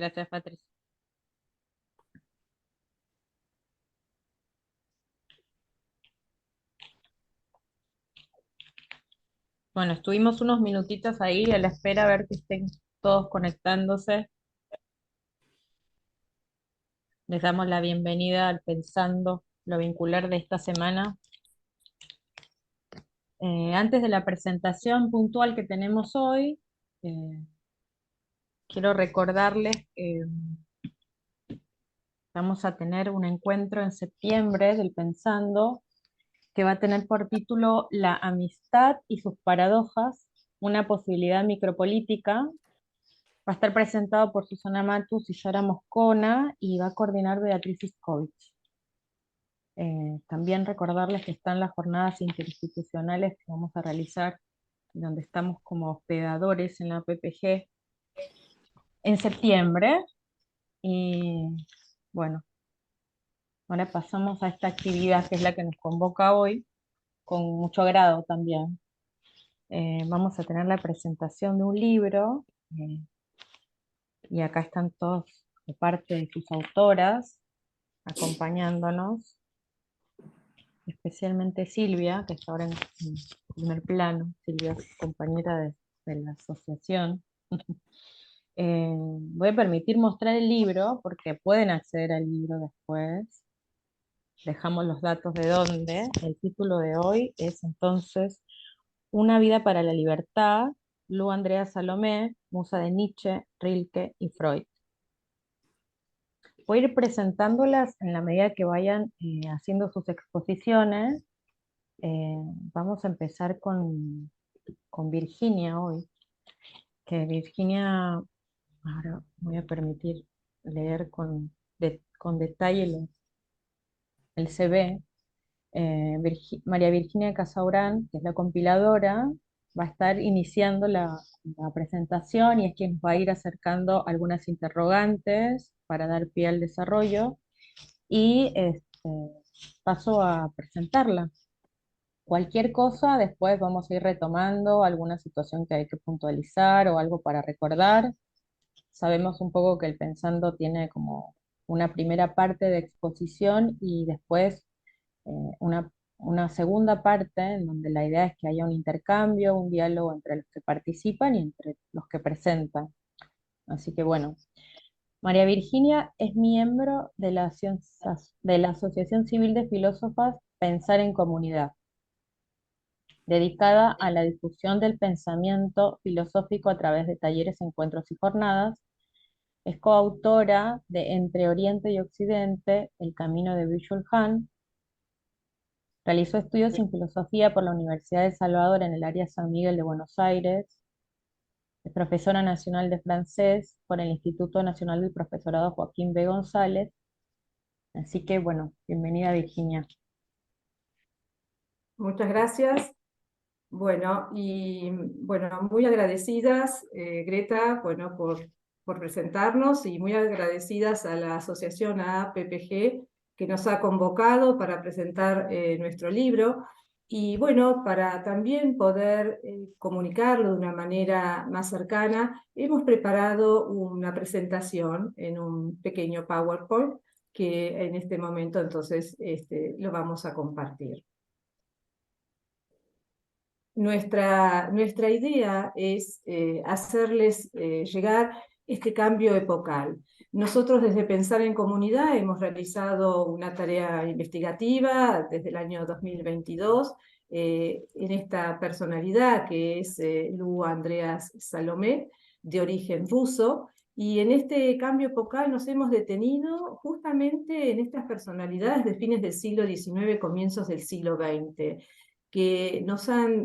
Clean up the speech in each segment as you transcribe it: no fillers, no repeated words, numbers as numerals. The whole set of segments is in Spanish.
Gracias, Patricia. Bueno, estuvimos unos minutitos ahí a la espera a ver que estén todos conectándose. Les damos la bienvenida al Pensando lo Vincular de esta semana. Antes de la presentación puntual que tenemos hoy, eh, quiero recordarles que vamos a tener un encuentro en septiembre del Pensando, que va a tener por título La amistad y sus paradojas, una posibilidad micropolítica. Va a estar presentado por Susana Matus y Yara Moscona y va a coordinar Beatriz Iskovich. También recordarles que están las jornadas interinstitucionales que vamos a realizar, donde estamos como hospedadores en la PPG en septiembre. Y bueno, ahora pasamos a esta actividad que es la que nos convoca hoy, con mucho agrado también. Vamos a tener la presentación de un libro, y acá están todos de parte de sus autoras acompañándonos, especialmente Silvia, que está ahora en primer plano. Silvia es compañera de la asociación. Voy a permitir mostrar el libro porque pueden acceder al libro después. Dejamos los datos de dónde. El título de hoy es entonces Una vida para la libertad, Lu Andrea Salomé, musa de Nietzsche, Rilke y Freud. Voy a ir presentándolas en la medida que vayan haciendo sus exposiciones. Eh, Vamos a empezar con Virginia hoy, que Virginia, ahora voy a permitir leer con detalle el CV. María Virginia Casaurán, que es la compiladora, va a estar iniciando la presentación y es quien nos va a ir acercando algunas interrogantes para dar pie al desarrollo y paso a presentarla. Cualquier cosa, después vamos a ir retomando alguna situación que hay que puntualizar o algo para recordar. Sabemos un poco que el Pensando tiene como una primera parte de exposición y después eh, una segunda parte en donde la idea es que haya un intercambio, un diálogo entre los que participan y entre los que presentan. Así que bueno, María Virginia es miembro de de la Asociación Civil de Filósofas Pensar en Comunidad, dedicada a la difusión del pensamiento filosófico a través de talleres, encuentros y jornadas. Es coautora de Entre Oriente y Occidente, El Camino de Byung-Chul Han. Realizó estudios en filosofía por la Universidad de El Salvador en el área San Miguel de Buenos Aires. Es profesora nacional de francés por el Instituto Nacional del Profesorado Joaquín B. González. Así que bueno, bienvenida Virginia. Muchas gracias. Bueno, muy agradecidas, Greta, por presentarnos y muy agradecidas a la asociación APPG que nos ha convocado para presentar nuestro libro y bueno, para también poder comunicarlo de una manera más cercana, hemos preparado una presentación en un pequeño PowerPoint que en este momento entonces lo vamos a compartir. Nuestra idea es hacerles llegar este cambio epocal. Nosotros desde Pensar en Comunidad hemos realizado una tarea investigativa desde el año 2022 en esta personalidad que es Lu Andreas Salomé, de origen ruso, y en este cambio epocal nos hemos detenido justamente en estas personalidades de fines del siglo XIX, comienzos del siglo XX, que nos han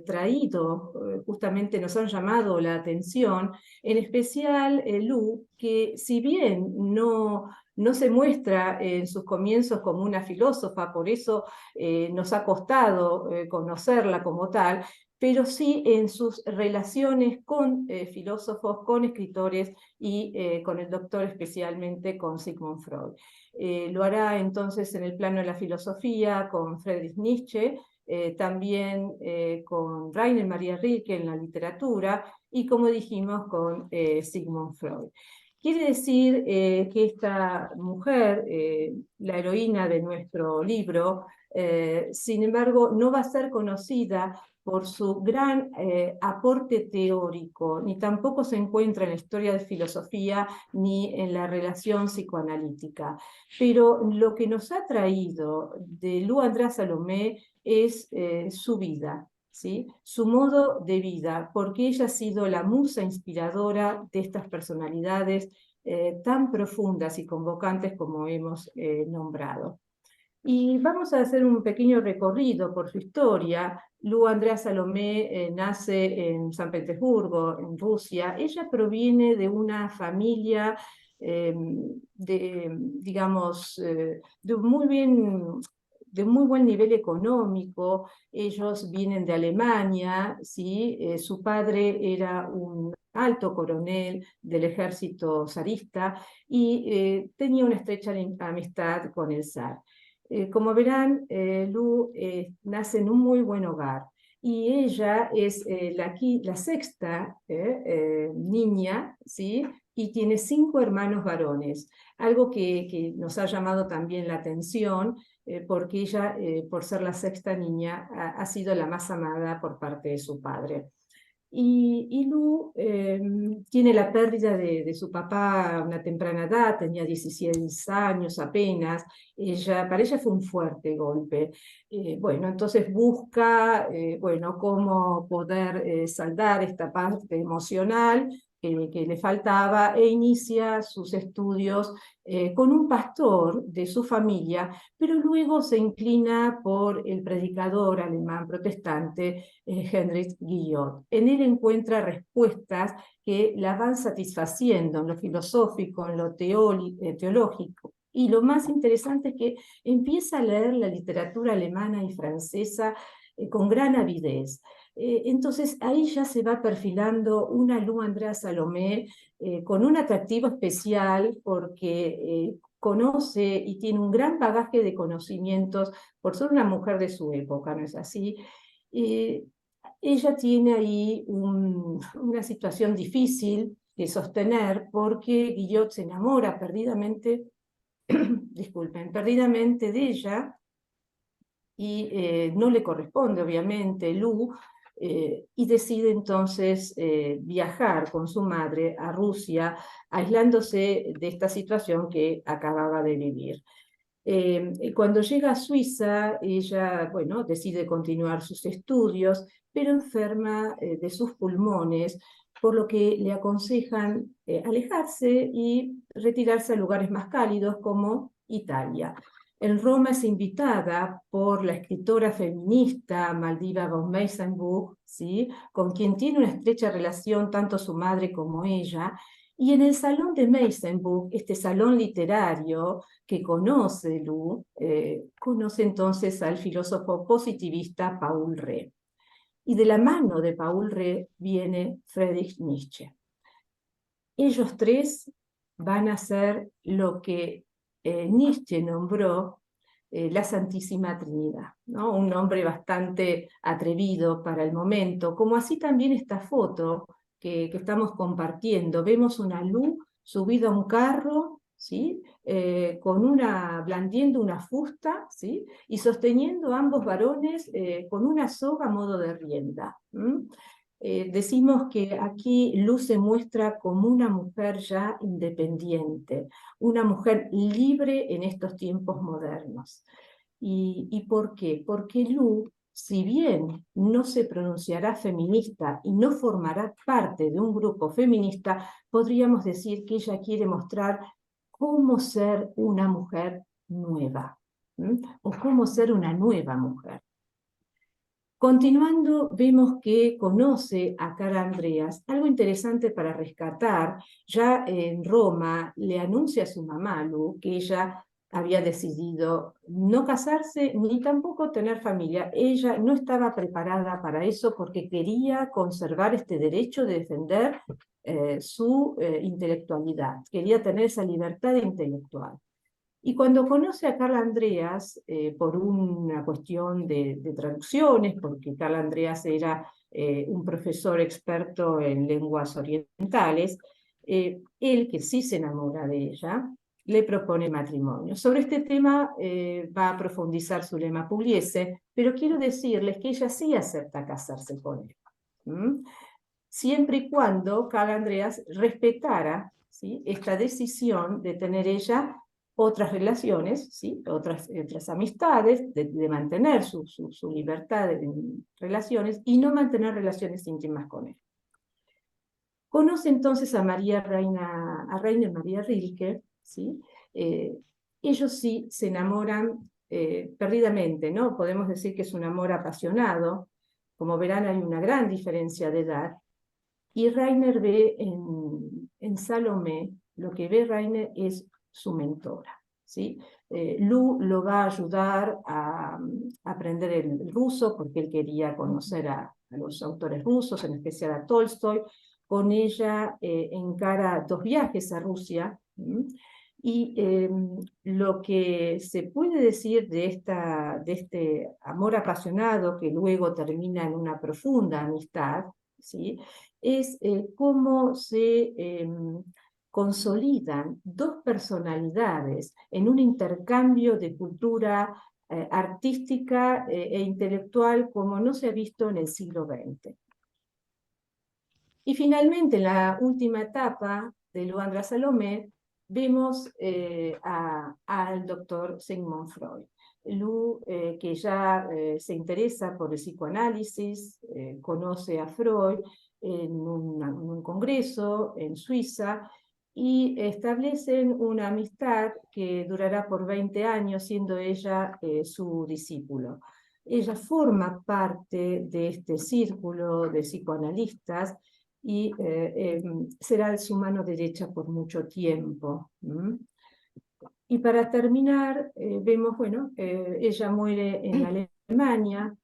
traído, justamente nos han llamado la atención, en especial Lu, que si bien no se muestra en sus comienzos como una filósofa, por eso nos ha costado conocerla como tal, pero sí en sus relaciones con filósofos, con escritores y con el doctor, especialmente con Sigmund Freud. Lo hará entonces en el plano de la filosofía con Friedrich Nietzsche, también con Rainer Maria Rilke en la literatura y, como dijimos, con Sigmund Freud. Quiere decir que esta mujer, la heroína de nuestro libro, sin embargo, no va a ser conocida por su gran aporte teórico, ni tampoco se encuentra en la historia de filosofía ni en la relación psicoanalítica. Pero lo que nos ha traído de Lou András Salomé es su vida, ¿sí? Su modo de vida, porque ella ha sido la musa inspiradora de estas personalidades tan profundas y convocantes como hemos nombrado. Y vamos a hacer un pequeño recorrido por su historia. Lou Andrea Salomé nace en San Petersburgo, en Rusia. Ella proviene de una familia digamos, de muy buen nivel económico. Ellos vienen de Alemania, ¿sí? Su padre era un alto coronel del ejército zarista y tenía una estrecha amistad con el zar. Como verán, Lu nace en un muy buen hogar y ella es la sexta niña, ¿sí? Y tiene 5 hermanos varones, algo que nos ha llamado también la atención, porque ella, por ser la sexta niña, ha sido la más amada por parte de su padre. Y Lu tiene la pérdida de su papá a una temprana edad, tenía 16 años apenas. Para ella fue un fuerte golpe. Bueno, entonces busca bueno, cómo poder saldar esta parte emocional que le faltaba e inicia sus estudios con un pastor de su familia, pero luego se inclina por el predicador alemán protestante Heinrich Guillot. En él encuentra respuestas que la van satisfaciendo en lo filosófico, en lo teológico. Y lo más interesante es que empieza a leer la literatura alemana y francesa con gran avidez. Entonces ahí ya se va perfilando una Lou Andrea Salomé con un atractivo especial porque conoce y tiene un gran bagaje de conocimientos por ser una mujer de su época, ¿no es así? Ella tiene ahí una situación difícil de sostener porque Guillot se enamora perdidamente, disculpen, perdidamente de ella y no le corresponde, obviamente, Lu, y decide entonces viajar con su madre a Rusia, aislándose de esta situación que acababa de vivir. Cuando llega a Suiza, ella, bueno, decide continuar sus estudios, pero enferma de sus pulmones, por lo que le aconsejan alejarse y retirarse a lugares más cálidos como Italia. En Roma es invitada por la escritora feminista Maldiva von Meisenbuch, ¿sí? Con quien tiene una estrecha relación tanto su madre como ella, y en el Salón de Meisenbuch, este salón literario que conoce Lu, conoce entonces al filósofo positivista Paul Rée. Y de la mano de Paul Rée viene Friedrich Nietzsche. Ellos tres van a ser lo que Nietzsche nombró la Santísima Trinidad, ¿no? Un nombre bastante atrevido para el momento, como así también esta foto que estamos compartiendo. Vemos una Lu subida a un carro, ¿sí? Blandiendo una fusta, ¿sí? Y sosteniendo a ambos varones con una soga a modo de rienda. Decimos que aquí Luz se muestra como una mujer ya independiente, una mujer libre en estos tiempos modernos. ¿Y por qué? Porque Lu, si bien no se pronunciará feminista y no formará parte de un grupo feminista, podríamos decir que ella quiere mostrar cómo ser una mujer nueva, o cómo ser una nueva mujer. Continuando, vemos que conoce a Carla Andreas. Algo interesante para rescatar, ya en Roma le anuncia a su mamá, Lu, que ella había decidido no casarse ni tampoco tener familia. Ella no estaba preparada para eso porque quería conservar este derecho de defender su intelectualidad, quería tener esa libertad intelectual. Y cuando conoce a Carla Andreas, por una cuestión de traducciones, porque Carla Andreas era un profesor experto en lenguas orientales, Él, que sí se enamora de ella, le propone matrimonio. Sobre este tema va a profundizar Zulema Pugliese, pero quiero decirles que ella sí acepta casarse con él. Siempre y cuando Carl Andreas respetara, ¿sí?, esta decisión de tener ella otras relaciones, ¿sí?, otras amistades, de mantener su libertad en relaciones y no mantener relaciones íntimas con él. Conoce entonces a Rainer Maria Rilke, ¿sí? Ellos sí se enamoran perdidamente, ¿no? Podemos decir que es un amor apasionado. Como verán, hay una gran diferencia de edad. Y Rainer ve en Salomé, lo que ve Rainer es su mentora, ¿sí? Lu lo va a ayudar a aprender el ruso, porque él quería conocer a los autores rusos, en especial a Tolstoy. Con ella encara 2 viajes a Rusia, y lo que se puede decir de este amor apasionado, que luego termina en una profunda amistad, ¿sí?, es cómo se consolidan 2 personalidades en un intercambio de cultura artística e intelectual como no se ha visto en el siglo XX. Y finalmente, en la última etapa de Luandra Salomé, vemos al doctor Sigmund Freud. Lu, que ya se interesa por el psicoanálisis, conoce a Freud en un congreso en Suiza, y establecen una amistad que durará por 20 años, siendo ella su discípulo. Ella forma parte de este círculo de psicoanalistas y será su mano derecha por mucho tiempo. Y para terminar, vemos, bueno, ella muere en Alemania,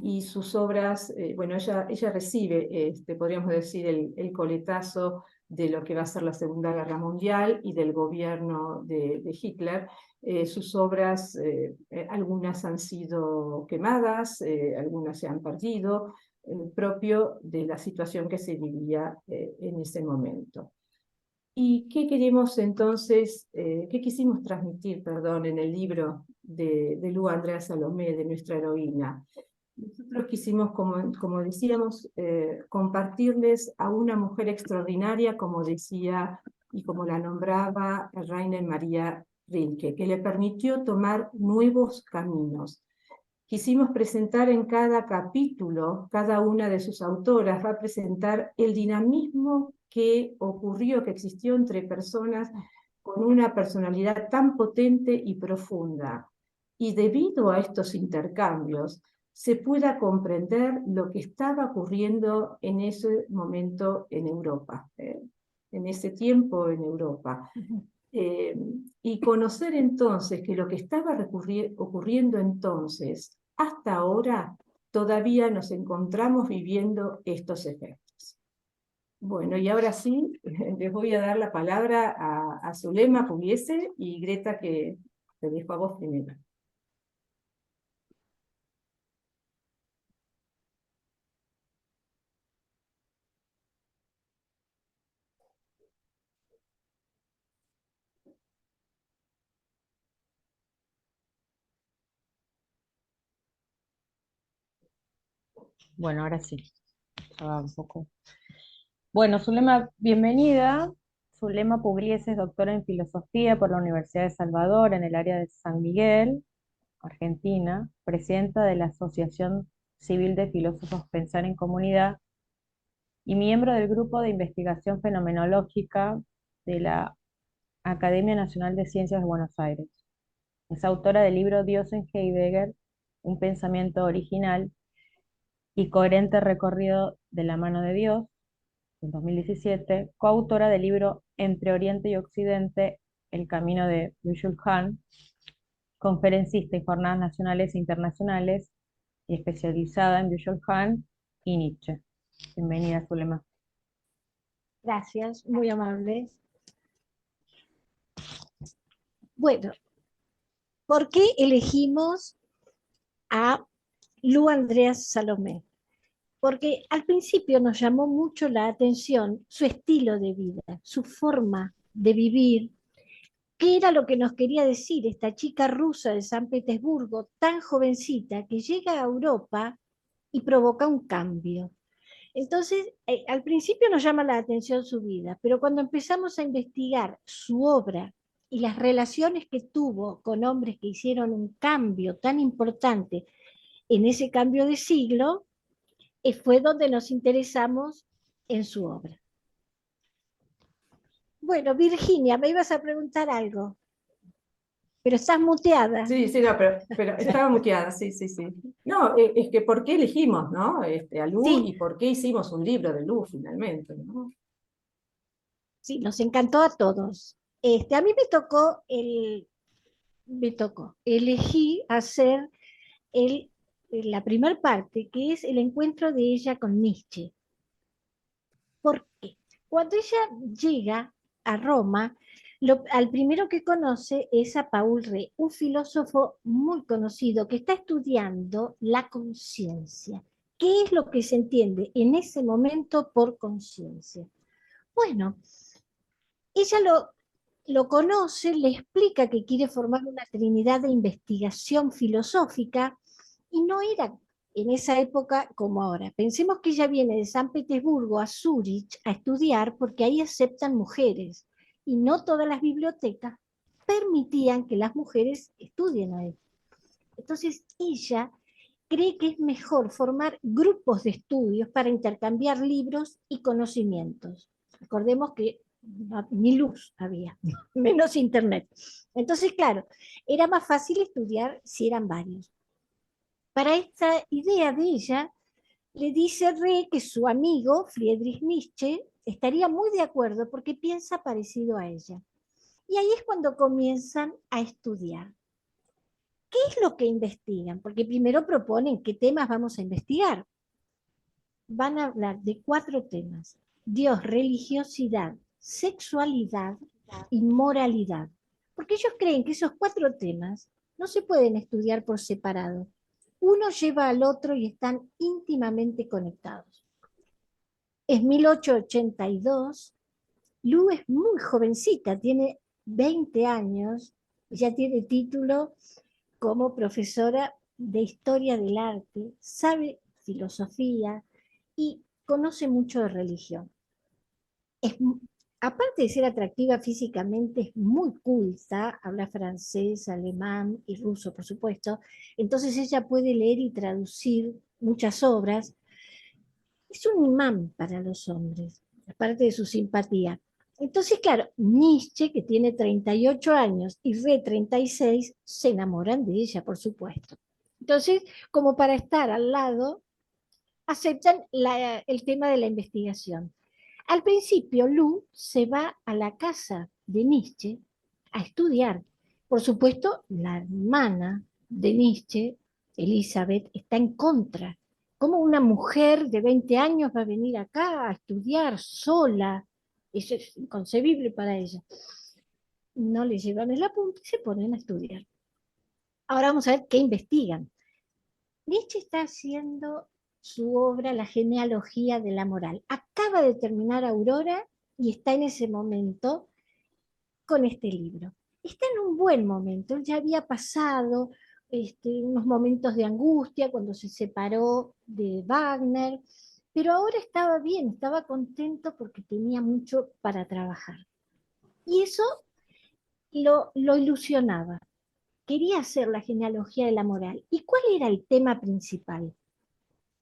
y sus obras, bueno, ella recibe, podríamos decir, el coletazo de lo que va a ser la Segunda Guerra Mundial y del gobierno de Hitler. Sus obras, algunas han sido quemadas, algunas se han perdido, propio de la situación que se vivía en ese momento. ¿Y qué queremos entonces, qué quisimos transmitir, perdón, en el libro de Lu Andrea Salomé, de nuestra heroína? Nosotros quisimos, como decíamos, compartirles a una mujer extraordinaria, como decía y como la nombraba Rainer Maria Rilke, que le permitió tomar nuevos caminos. Quisimos presentar en cada capítulo, cada una de sus autoras va a presentar el dinamismo que ocurrió, que existió entre personas con una personalidad tan potente y profunda. Y debido a estos intercambios, se pueda comprender lo que estaba ocurriendo en ese momento en Europa, en ese tiempo en Europa. Y conocer entonces que lo que estaba ocurriendo entonces, hasta ahora, todavía nos encontramos viviendo estos efectos. Bueno, y ahora sí, les voy a dar la palabra a Zulema Pugliese, y Greta, que te dejo a vos primero. Bueno, ahora sí, ya va un poco. Bueno, Zulema, bienvenida. Zulema Pugliese es doctora en filosofía por la Universidad de Salvador en el área de San Miguel, Argentina, presidenta de la Asociación Civil de Filósofos Pensar en Comunidad y miembro del Grupo de Investigación Fenomenológica de la Academia Nacional de Ciencias de Buenos Aires. Es autora del libro Dios en Heidegger, un pensamiento original y coherente recorrido de la mano de Dios, en 2017, coautora del libro Entre Oriente y Occidente, El camino de Byung-Chul Han, conferencista en jornadas nacionales e internacionales y especializada en Byung-Chul Han y Nietzsche. Bienvenida, Zulema. Gracias, muy amables. Bueno, ¿por qué elegimos a Lu Andrea Salomé? porque al principio nos llamó mucho la atención su estilo de vida, su forma de vivir, qué era lo que nos quería decir esta chica rusa de San Petersburgo, tan jovencita, que llega a Europa y provoca un cambio. Entonces, al principio nos llama la atención su vida, pero cuando empezamos a investigar su obra y las relaciones que tuvo con hombres que hicieron un cambio tan importante en ese cambio de siglo, fue donde nos interesamos en su obra. Bueno, Virginia, me ibas a preguntar algo, pero estás muteada. Sí, sí, no, pero estaba muteada, sí, sí, sí. No, es que ¿por qué elegimos, no? A Lu, Sí, y por qué hicimos un libro de Lu finalmente, ¿no? sí, nos encantó a todos. A mí me tocó, elegí hacer la primera parte, que es el encuentro de ella con Nietzsche. ¿Por qué? Cuando ella llega a Roma, al primero que conoce es a Paul Rée, un filósofo muy conocido que está estudiando la conciencia. ¿Qué es lo que se entiende en ese momento por conciencia? Bueno, ella lo conoce, le explica que quiere formar una trinidad de investigación filosófica y no era en esa época como ahora. Pensemos que ella viene de San Petersburgo a Zúrich a estudiar porque ahí aceptan mujeres y no todas las bibliotecas permitían que las mujeres estudien ahí. Entonces ella cree que es mejor formar grupos de estudios para intercambiar libros y conocimientos. Recordemos que ni luz había, menos internet. Entonces, claro, era más fácil estudiar si eran varios. Para esta idea de ella, le dice Rée que su amigo Friedrich Nietzsche estaría muy de acuerdo porque piensa parecido a ella. Y ahí es cuando comienzan a estudiar. ¿Qué es lo que investigan? Porque primero proponen qué temas vamos a investigar. Van a hablar de 4 temas: Dios, religiosidad, sexualidad y moralidad. Porque ellos creen que esos 4 temas no se pueden estudiar por separado. Uno lleva al otro y están íntimamente conectados. Es 1882, Lu es muy jovencita, tiene 20 años, ya tiene título como profesora de historia del arte, sabe filosofía y conoce mucho de religión. Es, aparte de ser atractiva físicamente, es muy culta, habla francés, alemán y ruso, por supuesto. Entonces ella puede leer y traducir muchas obras. Es un imán para los hombres, aparte de su simpatía. Entonces, claro, Nietzsche, que tiene 38 años, y Rée 36, se enamoran de ella, por supuesto. Entonces, como para estar al lado, aceptan el tema de la investigación. Al principio, Lu se va a la casa de Nietzsche a estudiar. Por supuesto, la hermana de Nietzsche, Elizabeth, está en contra. ¿Cómo una mujer de 20 años va a venir acá a estudiar sola? Eso es inconcebible para ella. No le llevan el apunte y se ponen a estudiar. Ahora vamos a ver qué investigan. Nietzsche está haciendo su obra La genealogía de la moral. Acaba de terminar Aurora y está en ese momento con este libro. Está en un buen momento, él ya había pasado unos momentos de angustia cuando se separó de Wagner, pero ahora estaba bien, estaba contento porque tenía mucho para trabajar. Y eso lo ilusionaba. Quería hacer la genealogía de la moral. ¿Y cuál era el tema principal?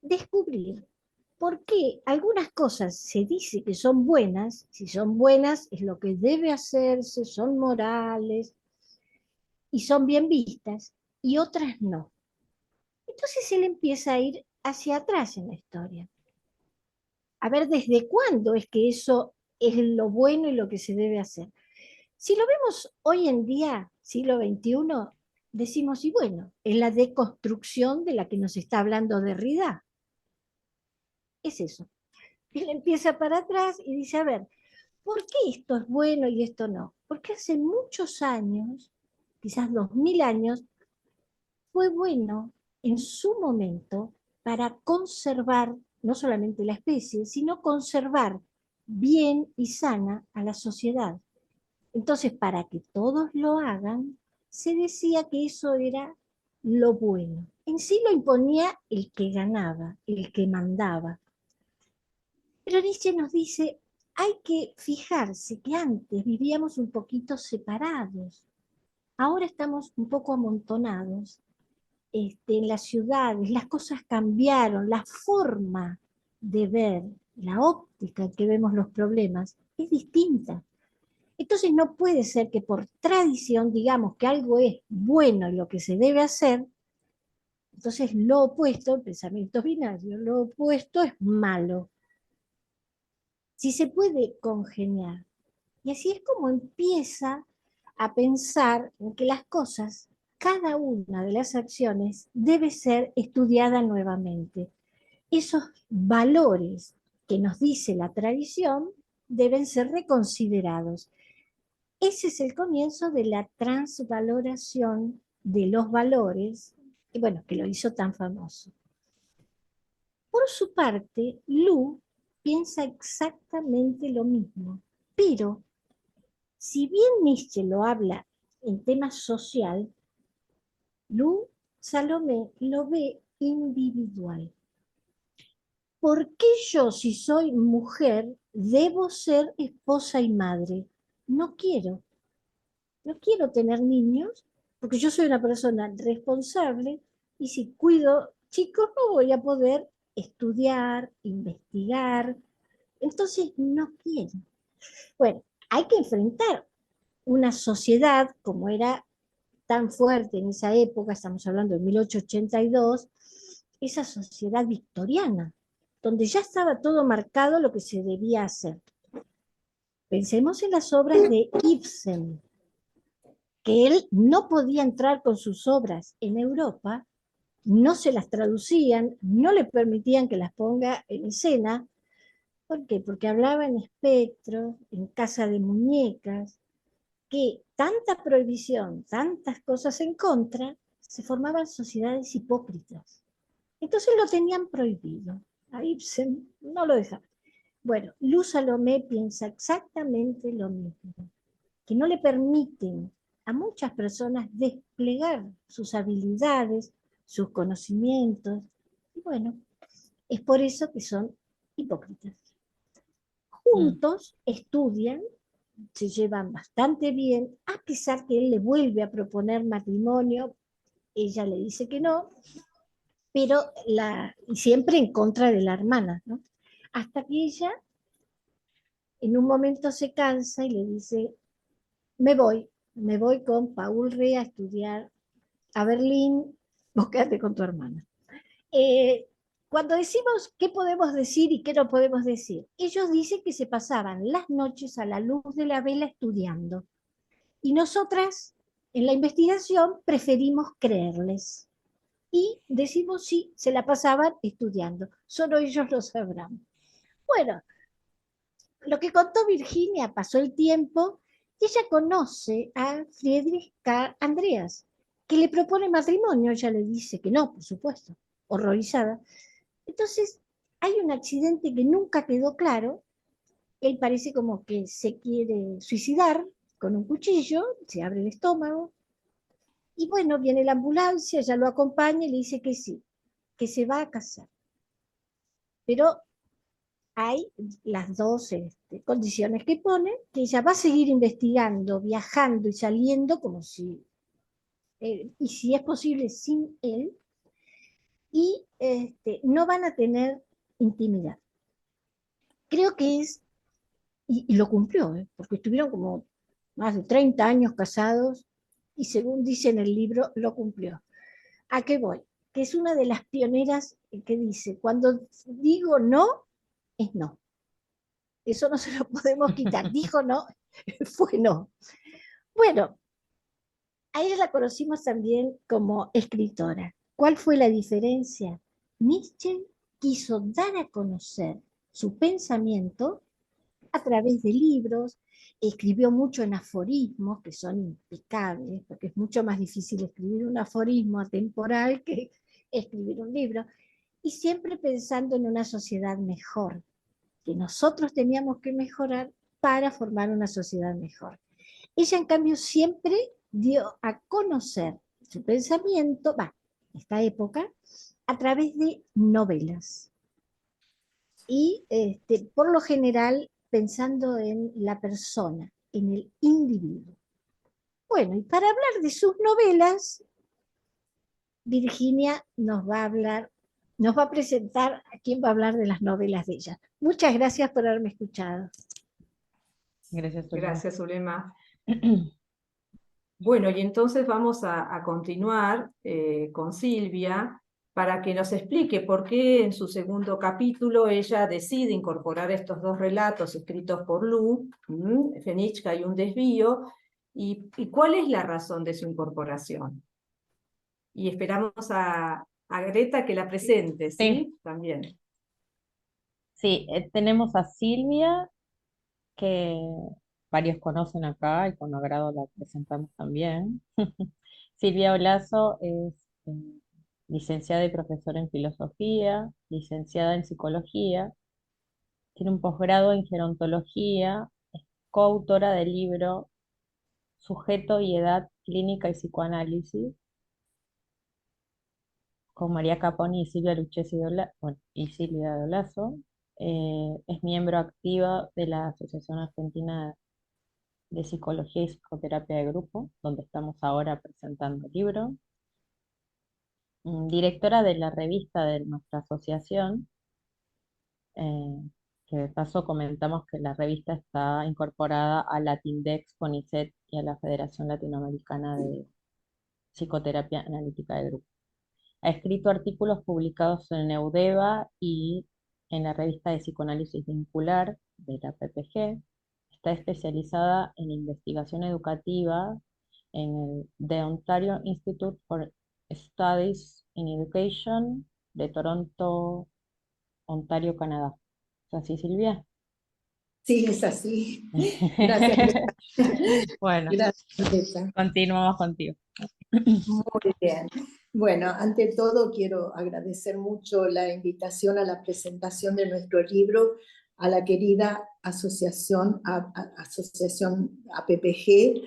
Descubrir por qué algunas cosas se dice que son buenas, si son buenas es lo que debe hacerse, son morales y son bien vistas, y otras no. Entonces él empieza a ir hacia atrás en la historia, a ver desde cuándo es que eso es lo bueno y lo que se debe hacer. Si lo vemos hoy en día, siglo XXI, decimos, y bueno, es la deconstrucción de la que nos está hablando Derrida. Es eso. Él empieza para atrás y dice, a ver, ¿por qué esto es bueno y esto no? Porque hace muchos años, quizás 2000 años, fue bueno en su momento para conservar no solamente la especie, sino conservar bien y sana a la sociedad. Entonces, para que todos lo hagan, se decía que eso era lo bueno. En sí lo imponía el que ganaba, el que mandaba. Pero Nietzsche nos dice, hay que fijarse que antes vivíamos un poquito separados, ahora estamos un poco amontonados en las ciudades, las cosas cambiaron, la forma de ver, la óptica en que vemos los problemas es distinta. Entonces no puede ser que por tradición digamos que algo es bueno y lo que se debe hacer, entonces lo opuesto, el pensamiento binario, lo opuesto es malo. Si se puede congeniar. Y así es como empieza a pensar en que las cosas, cada una de las acciones, debe ser estudiada nuevamente. Esos valores que nos dice la tradición deben ser reconsiderados. Ese es el comienzo de la transvaloración de los valores, y bueno, que lo hizo tan famoso. Por su parte, Lu piensa exactamente lo mismo, pero si bien Nietzsche lo habla en tema social, Lu Salomé lo ve individual. ¿Por qué yo, si soy mujer, debo ser esposa y madre? No quiero. No quiero tener niños porque yo soy una persona responsable y si cuido chicos no voy a poder estudiar, investigar. Entonces no quiero. Bueno, hay que enfrentar una sociedad como era tan fuerte en esa época, estamos hablando de 1882, esa sociedad victoriana, donde ya estaba todo marcado lo que se debía hacer. Pensemos en las obras de Ibsen, que él no podía entrar con sus obras en Europa, no se las traducían, no le permitían que las ponga en escena. ¿Por qué? Porque hablaba en espectro, en casa de muñecas, que tanta prohibición, tantas cosas en contra, se formaban sociedades hipócritas. Entonces lo tenían prohibido. A Ibsen no lo dejaban. Bueno, Luz Salomé piensa exactamente lo mismo, que no le permiten a muchas personas desplegar sus habilidades, sus conocimientos. Y bueno, es por eso que son hipócritas. Juntos estudian, se llevan bastante bien, a pesar que él le vuelve a proponer matrimonio, ella le dice que no, pero siempre en contra de la hermana, ¿no? Hasta que ella en un momento se cansa y le dice, me voy con Paul Rey a estudiar a Berlín, vos quédate con tu hermana. Eh, Cuando decimos qué podemos decir y qué no podemos decir, ellos dicen que se pasaban las noches a la luz de la vela estudiando. Y nosotras, en la investigación, preferimos creerles. Y decimos sí, se la pasaban estudiando. Solo ellos lo sabrán. Bueno, lo que contó Virginia, pasó el tiempo y ella conoce a Friedrich Karl Andreas, que le propone matrimonio. Ella le dice que no, por supuesto, horrorizada. Entonces, hay un accidente que nunca quedó claro. Él parece como que se quiere suicidar con un cuchillo, se abre el estómago. Y bueno, viene la ambulancia, ella lo acompaña y le dice que sí, que se va a casar. Pero hay las dos condiciones que pone, que ella va a seguir investigando, viajando y saliendo como si, y si es posible sin él, y no van a tener intimidad. Creo que es, y lo cumplió, porque estuvieron como más de 30 años casados, y según dice en el libro, lo cumplió. ¿A qué voy? Que es una de las pioneras que dice, cuando digo no, es no. Eso no se lo podemos quitar. Dijo no, fue no. Bueno, a ella la conocimos también como escritora. ¿Cuál fue la diferencia? Nietzsche quiso dar a conocer su pensamiento a través de libros, escribió mucho en aforismos, que son impecables, porque es mucho más difícil escribir un aforismo atemporal que escribir un libro. y siempre pensando en una sociedad mejor, que nosotros teníamos que mejorar para formar una sociedad mejor. Ella, en cambio, siempre dio a conocer su pensamiento, esta época, a través de novelas. Y por lo general pensando en la persona, en el individuo. Bueno, y para hablar de sus novelas, Virginia nos va a presentar a quién va a hablar de las novelas de ella. Muchas gracias por haberme escuchado. Gracias, Zulema. Gracias, Zulema. Bueno, y entonces vamos a continuar con Silvia para que nos explique por qué en su segundo capítulo ella decide incorporar estos dos relatos escritos por Lu, Fenichka y un desvío, y cuál es la razón de su incorporación. Y esperamos a Greta que la presente, ¿sí? Sí. También. Sí, tenemos a Silvia, que varios conocen acá y con agrado la presentamos también. Silvia Olazo es eh, licenciada y profesora en filosofía, licenciada en psicología, tiene un posgrado en gerontología, es coautora del libro Sujeto y Edad, Clínica y Psicoanálisis, con María Caponi y Silvia Lucchesi y Silvia Dolazo. Es miembro activa de la Asociación Argentina de Psicología y Psicoterapia de Grupo, donde estamos ahora presentando el libro. Directora de la revista de nuestra asociación, eh, que de paso comentamos que la revista está incorporada a Latindex, CONICET y a la Federación Latinoamericana de Psicoterapia Analítica de Grupo. Ha escrito artículos publicados en Eudeva y en la revista de psicoanálisis vincular de la PPG. Está especializada en investigación educativa en el The Ontario Institute for Studies in Education de Toronto, Ontario, Canadá. ¿Es así, Silvia? Sí, es así. Gracias, Greta. Bueno, Gracias, Greta. continuamos contigo. Muy bien. Bueno, ante todo quiero agradecer mucho la invitación a la presentación de nuestro libro a la querida asociación APPG,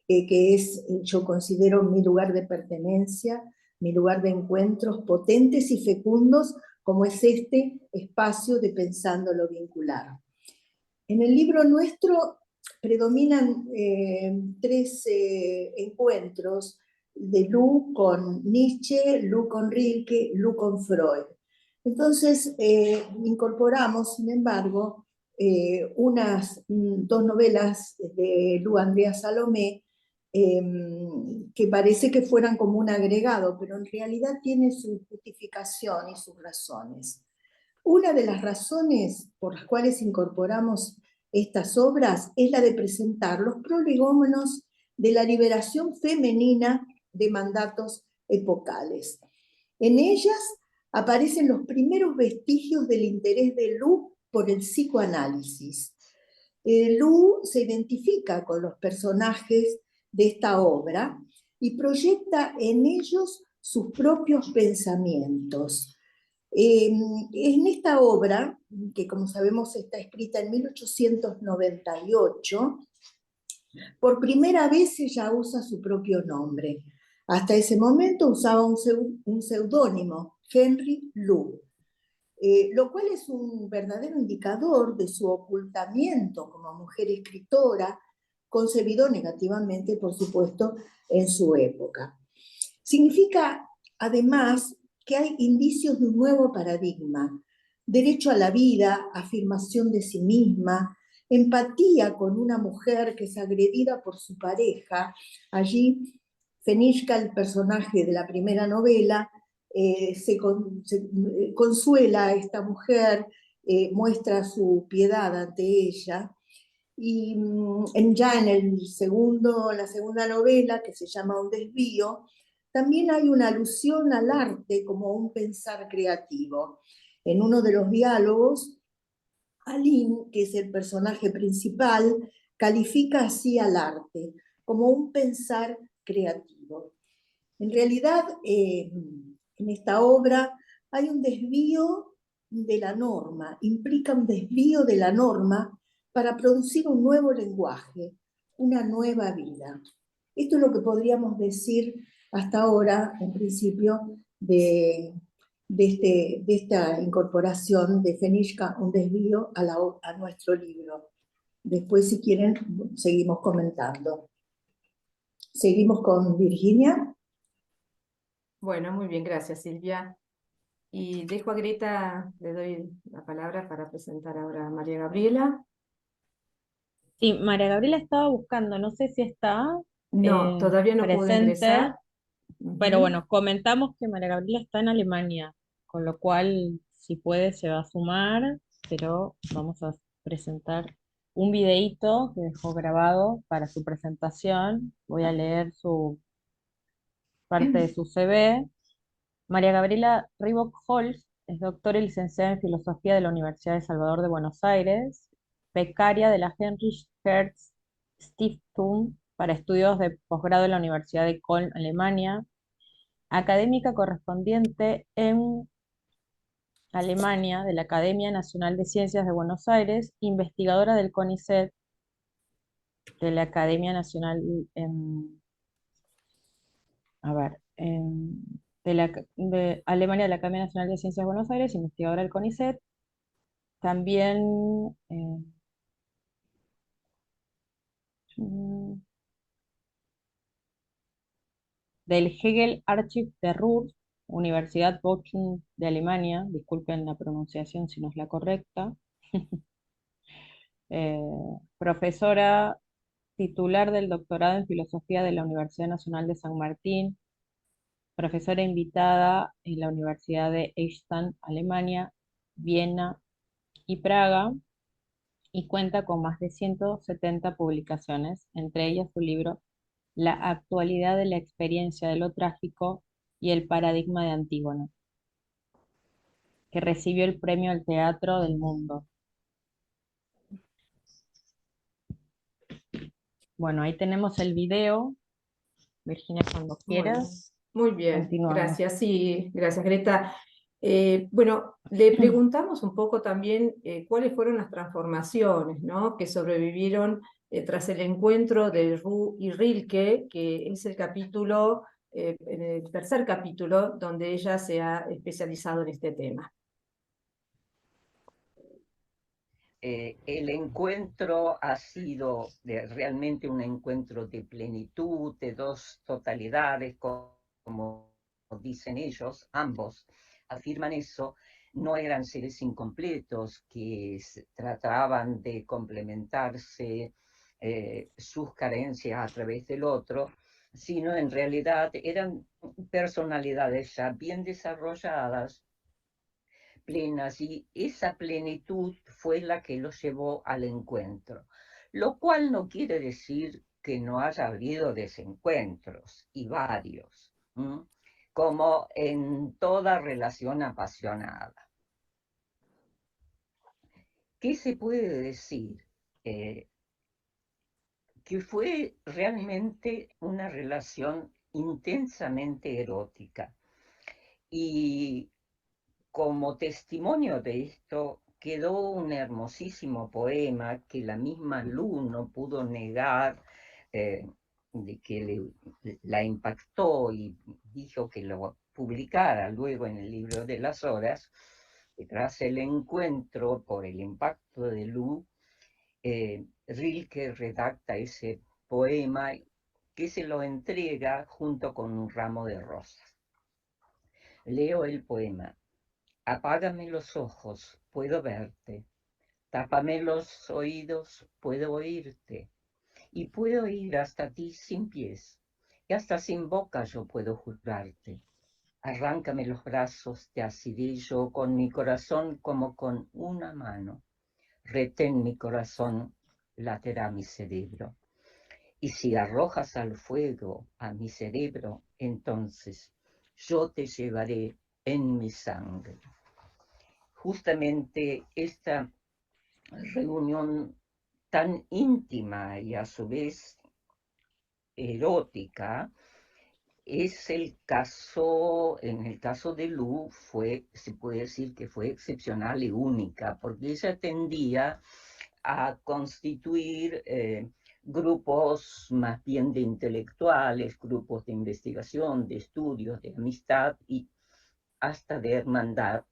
que es, yo considero, mi lugar de pertenencia, mi lugar de encuentros potentes y fecundos, como es este espacio de Pensando lo Vincular. En el libro nuestro predominan tres encuentros de Lu con Nietzsche, Lu con Rilke, Lu con Freud. Entonces incorporamos, sin embargo, dos novelas de Lu Andrea Salomé que parece que fueran como un agregado, pero en realidad tiene su justificación y sus razones. Una de las razones por las cuales incorporamos estas obras es la de presentar los prolegómenos de la liberación femenina de mandatos epocales. En ellas aparecen los primeros vestigios del interés de Lu por el psicoanálisis. Lu se identifica con los personajes de esta obra y proyecta en ellos sus propios pensamientos. En esta obra, que como sabemos está escrita en 1898, por primera vez ella usa su propio nombre. Hasta ese momento usaba un seudónimo, Henry Lu, lo cual es un verdadero indicador de su ocultamiento como mujer escritora, concebido negativamente, por supuesto, en su época. Significa, además, que hay indicios de un nuevo paradigma, derecho a la vida, afirmación de sí misma, empatía con una mujer que es agredida por su pareja. Allí, Fenichka, el personaje de la primera novela, se consuela a esta mujer, muestra su piedad ante ella, y ya en la segunda novela, que se llama Un desvío, también hay una alusión al arte como un pensar creativo. En uno de los diálogos, Aline, que es el personaje principal, califica así al arte como un pensar creativo. En realidad, en esta obra hay un desvío de la norma, implica un desvío de la norma para producir un nuevo lenguaje, una nueva vida. Esto es lo que podríamos decir hasta ahora, en principio, de esta incorporación de Fenichka, un desvío a nuestro libro. Después, si quieren, seguimos comentando. Seguimos con Virginia. Bueno, muy bien, gracias Silvia. Y dejo a Greta, le doy la palabra para presentar ahora a María Gabriela. Sí, María Gabriela estaba buscando, no sé si está No, todavía no pudo presente, ingresar. pero Ujú. bueno, comentamos que María Gabriela está en Alemania, con lo cual si puede se va a sumar, pero vamos a presentar un videíto que dejó grabado para su presentación. Voy a leer su parte de su CV. María Gabriela Ribok Holst es doctora y licenciada en Filosofía de la Universidad de Salvador de Buenos Aires, becaria de la Heinrich Hertz Stiftung para estudios de posgrado en la Universidad de Köln, Alemania, académica correspondiente en Alemania de la Academia Nacional de Ciencias de Buenos Aires, investigadora del CONICET de la Academia Nacional a ver, de Alemania de la Academia Nacional de Ciencias de Buenos Aires, investigadora del CONICET, también mm, del Hegel Archiv der Ruhr, Universidad Bochum de Alemania, disculpen la pronunciación si no es la correcta, eh, profesora titular del doctorado en Filosofía de la Universidad Nacional de San Martín, profesora invitada en la Universidad de Eichstätt, Alemania, Viena y Praga, y cuenta con más de 170 publicaciones, entre ellas su libro La actualidad de la experiencia de lo trágico y el paradigma de Antígona, que recibió el premio al Teatro del Mundo. Bueno, ahí tenemos el video. Virginia, cuando Bueno, quieras, muy bien, continuamos. gracias. Sí, gracias Greta. Bueno, le preguntamos un poco también cuáles fueron las transformaciones, ¿no?, que sobrevivieron tras el encuentro de Ru y Rilke, que es el capítulo, en el tercer capítulo, donde ella se ha especializado en este tema. El encuentro ha sido realmente un encuentro de plenitud, de dos totalidades, como dicen ellos, ambos afirman eso. No eran seres incompletos que trataban de complementarse sus carencias a través del otro, sino en realidad eran personalidades ya bien desarrolladas, plenas, y esa plenitud fue la que los llevó al encuentro, lo cual no quiere decir que no haya habido desencuentros, y varios, como en toda relación apasionada. ¿Qué se puede decir? Que fue realmente una relación intensamente erótica, y como testimonio de esto quedó un hermosísimo poema que la misma Lu no pudo negar, de que la impactó, y dijo que lo publicara luego en el libro de las horas. Que tras el encuentro, por el impacto de Lu, Rilke redacta ese poema, que se lo entrega junto con un ramo de rosas. Leo el poema. Apágame los ojos, puedo verte. Tápame los oídos, puedo oírte. Y puedo ir hasta ti sin pies. Y hasta sin boca yo puedo jurarte. Arráncame los brazos, te asiré yo con mi corazón como con una mano. Retén mi corazón, laterá mi cerebro. Y si arrojas al fuego a mi cerebro, entonces yo te llevaré en mi sangre. Justamente esta reunión tan íntima y a su vez erótica es el caso, en el caso de Lu, se puede decir que fue excepcional y única, porque ella tendía a constituir grupos más bien de intelectuales, grupos de investigación, de estudios, de amistad y hasta de hermandad.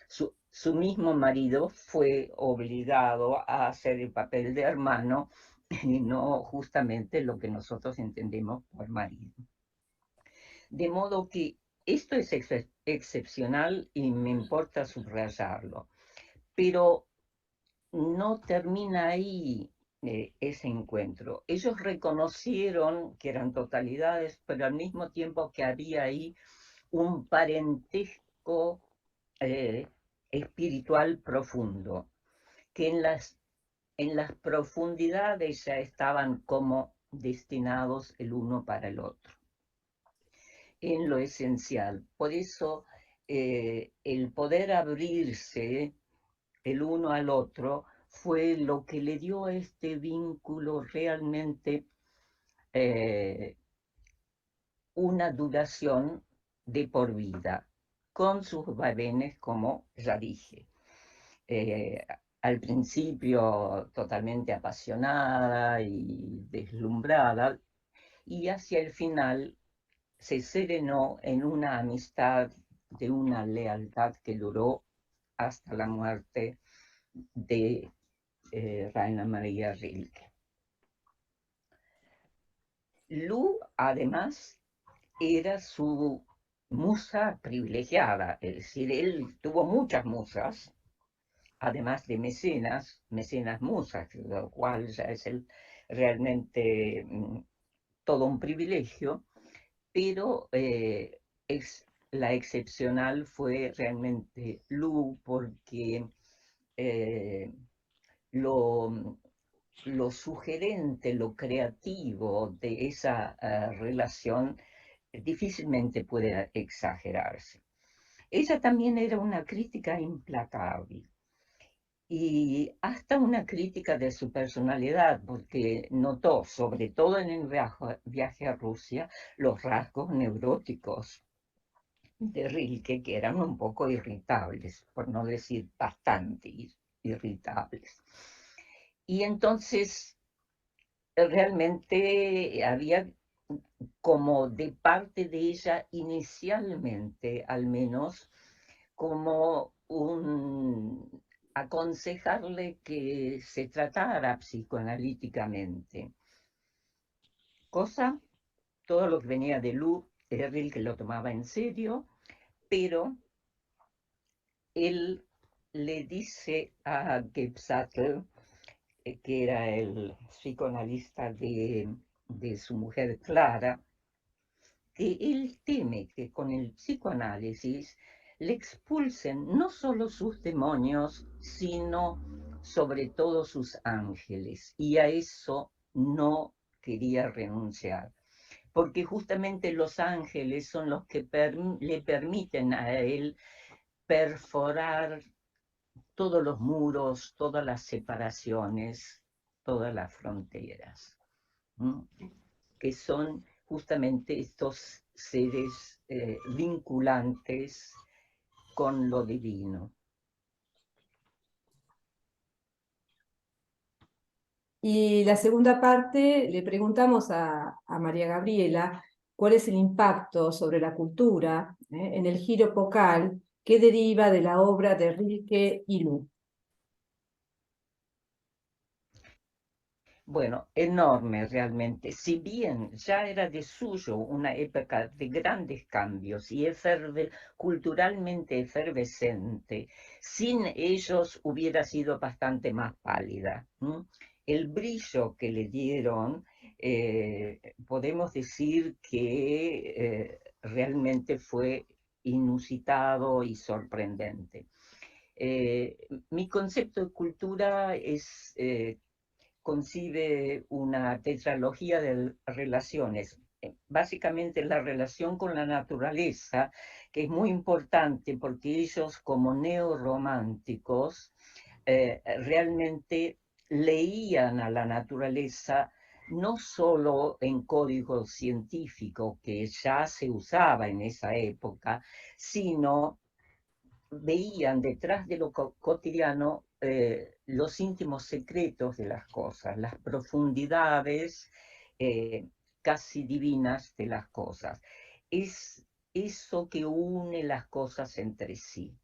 Su mismo marido fue obligado a hacer el papel de hermano y no justamente lo que nosotros entendemos por marido. De modo que esto es excepcional y me importa subrayarlo, pero no termina ahí ese encuentro. Ellos reconocieron que eran totalidades, pero al mismo tiempo que había ahí un parentesco espiritual profundo, que en las profundidades ya estaban como destinados el uno para el otro, en lo esencial. Por eso el poder abrirse el uno al otro fue lo que le dio a este vínculo realmente una duración de por vida, con sus vaivenes, como ya dije. Al principio totalmente apasionada y deslumbrada, y hacia el final se serenó en una amistad, de una lealtad que duró hasta la muerte de Rainer Maria Rilke. Lu, además, era su musa privilegiada, es decir, él tuvo muchas musas, además de mecenas musas, lo cual ya es realmente todo un privilegio, pero la excepcional fue realmente Lu, porque lo sugerente, lo creativo de esa relación difícilmente puede exagerarse. Ella también era una crítica implacable y hasta una crítica de su personalidad, porque notó, sobre todo en el viaje a Rusia, los rasgos neuróticos de Rilke, que eran un poco irritables, por no decir bastante irritables. Y entonces realmente había como de parte de ella, inicialmente al menos, como un aconsejarle que se tratara psicoanalíticamente. Cosa, todo lo que venía de Lu, Rilke lo tomaba en serio, pero él le dice a Gebsattel, que era el psicoanalista de su mujer Clara, que él teme que con el psicoanálisis le expulsen no solo sus demonios, sino sobre todo sus ángeles, y a eso no quería renunciar, porque justamente los ángeles son los que le permiten a él perforar todos los muros, todas las separaciones, todas las fronteras, ¿no? Que son justamente estos seres vinculantes con lo divino. Y la segunda parte le preguntamos a María Gabriela cuál es el impacto sobre la cultura en el giro epocal que deriva de la obra de Rilke y Lu. Bueno, enorme realmente. Si bien ya era de suyo una época de grandes cambios y culturalmente efervescente, sin ellos hubiera sido bastante más pálida. El brillo que le dieron, podemos decir que realmente fue inusitado y sorprendente. Mi concepto de cultura concibe una tetralogía de relaciones, básicamente la relación con la naturaleza, que es muy importante porque ellos como neorrománticos realmente leían a la naturaleza no solo en código científico que ya se usaba en esa época, sino veían detrás de lo cotidiano los íntimos secretos de las cosas, las profundidades casi divinas de las cosas. Es eso que une las cosas entre sí.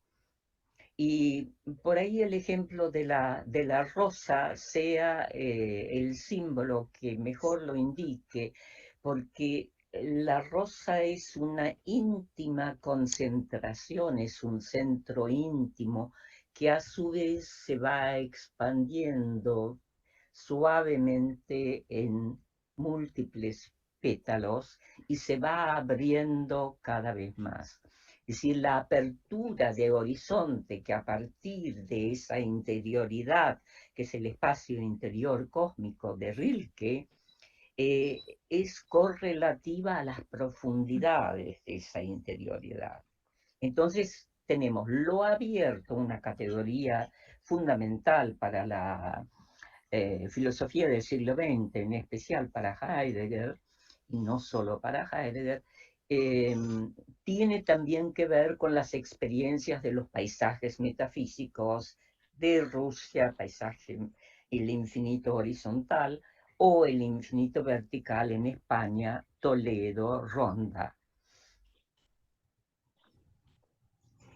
Y por ahí el ejemplo de la rosa sea el símbolo que mejor lo indique, porque la rosa es una íntima concentración, es un centro íntimo que a su vez se va expandiendo suavemente en múltiples pétalos y se va abriendo cada vez más. Es decir, la apertura de horizonte que a partir de esa interioridad, que es el espacio interior cósmico de Rilke, es correlativa a las profundidades de esa interioridad. Entonces tenemos lo abierto, una categoría fundamental para la filosofía del siglo XX, en especial para Heidegger, y no solo para Heidegger, tiene también que ver con las experiencias de los paisajes metafísicos de Rusia, paisaje, el infinito horizontal, o el infinito vertical en España, Toledo, Ronda.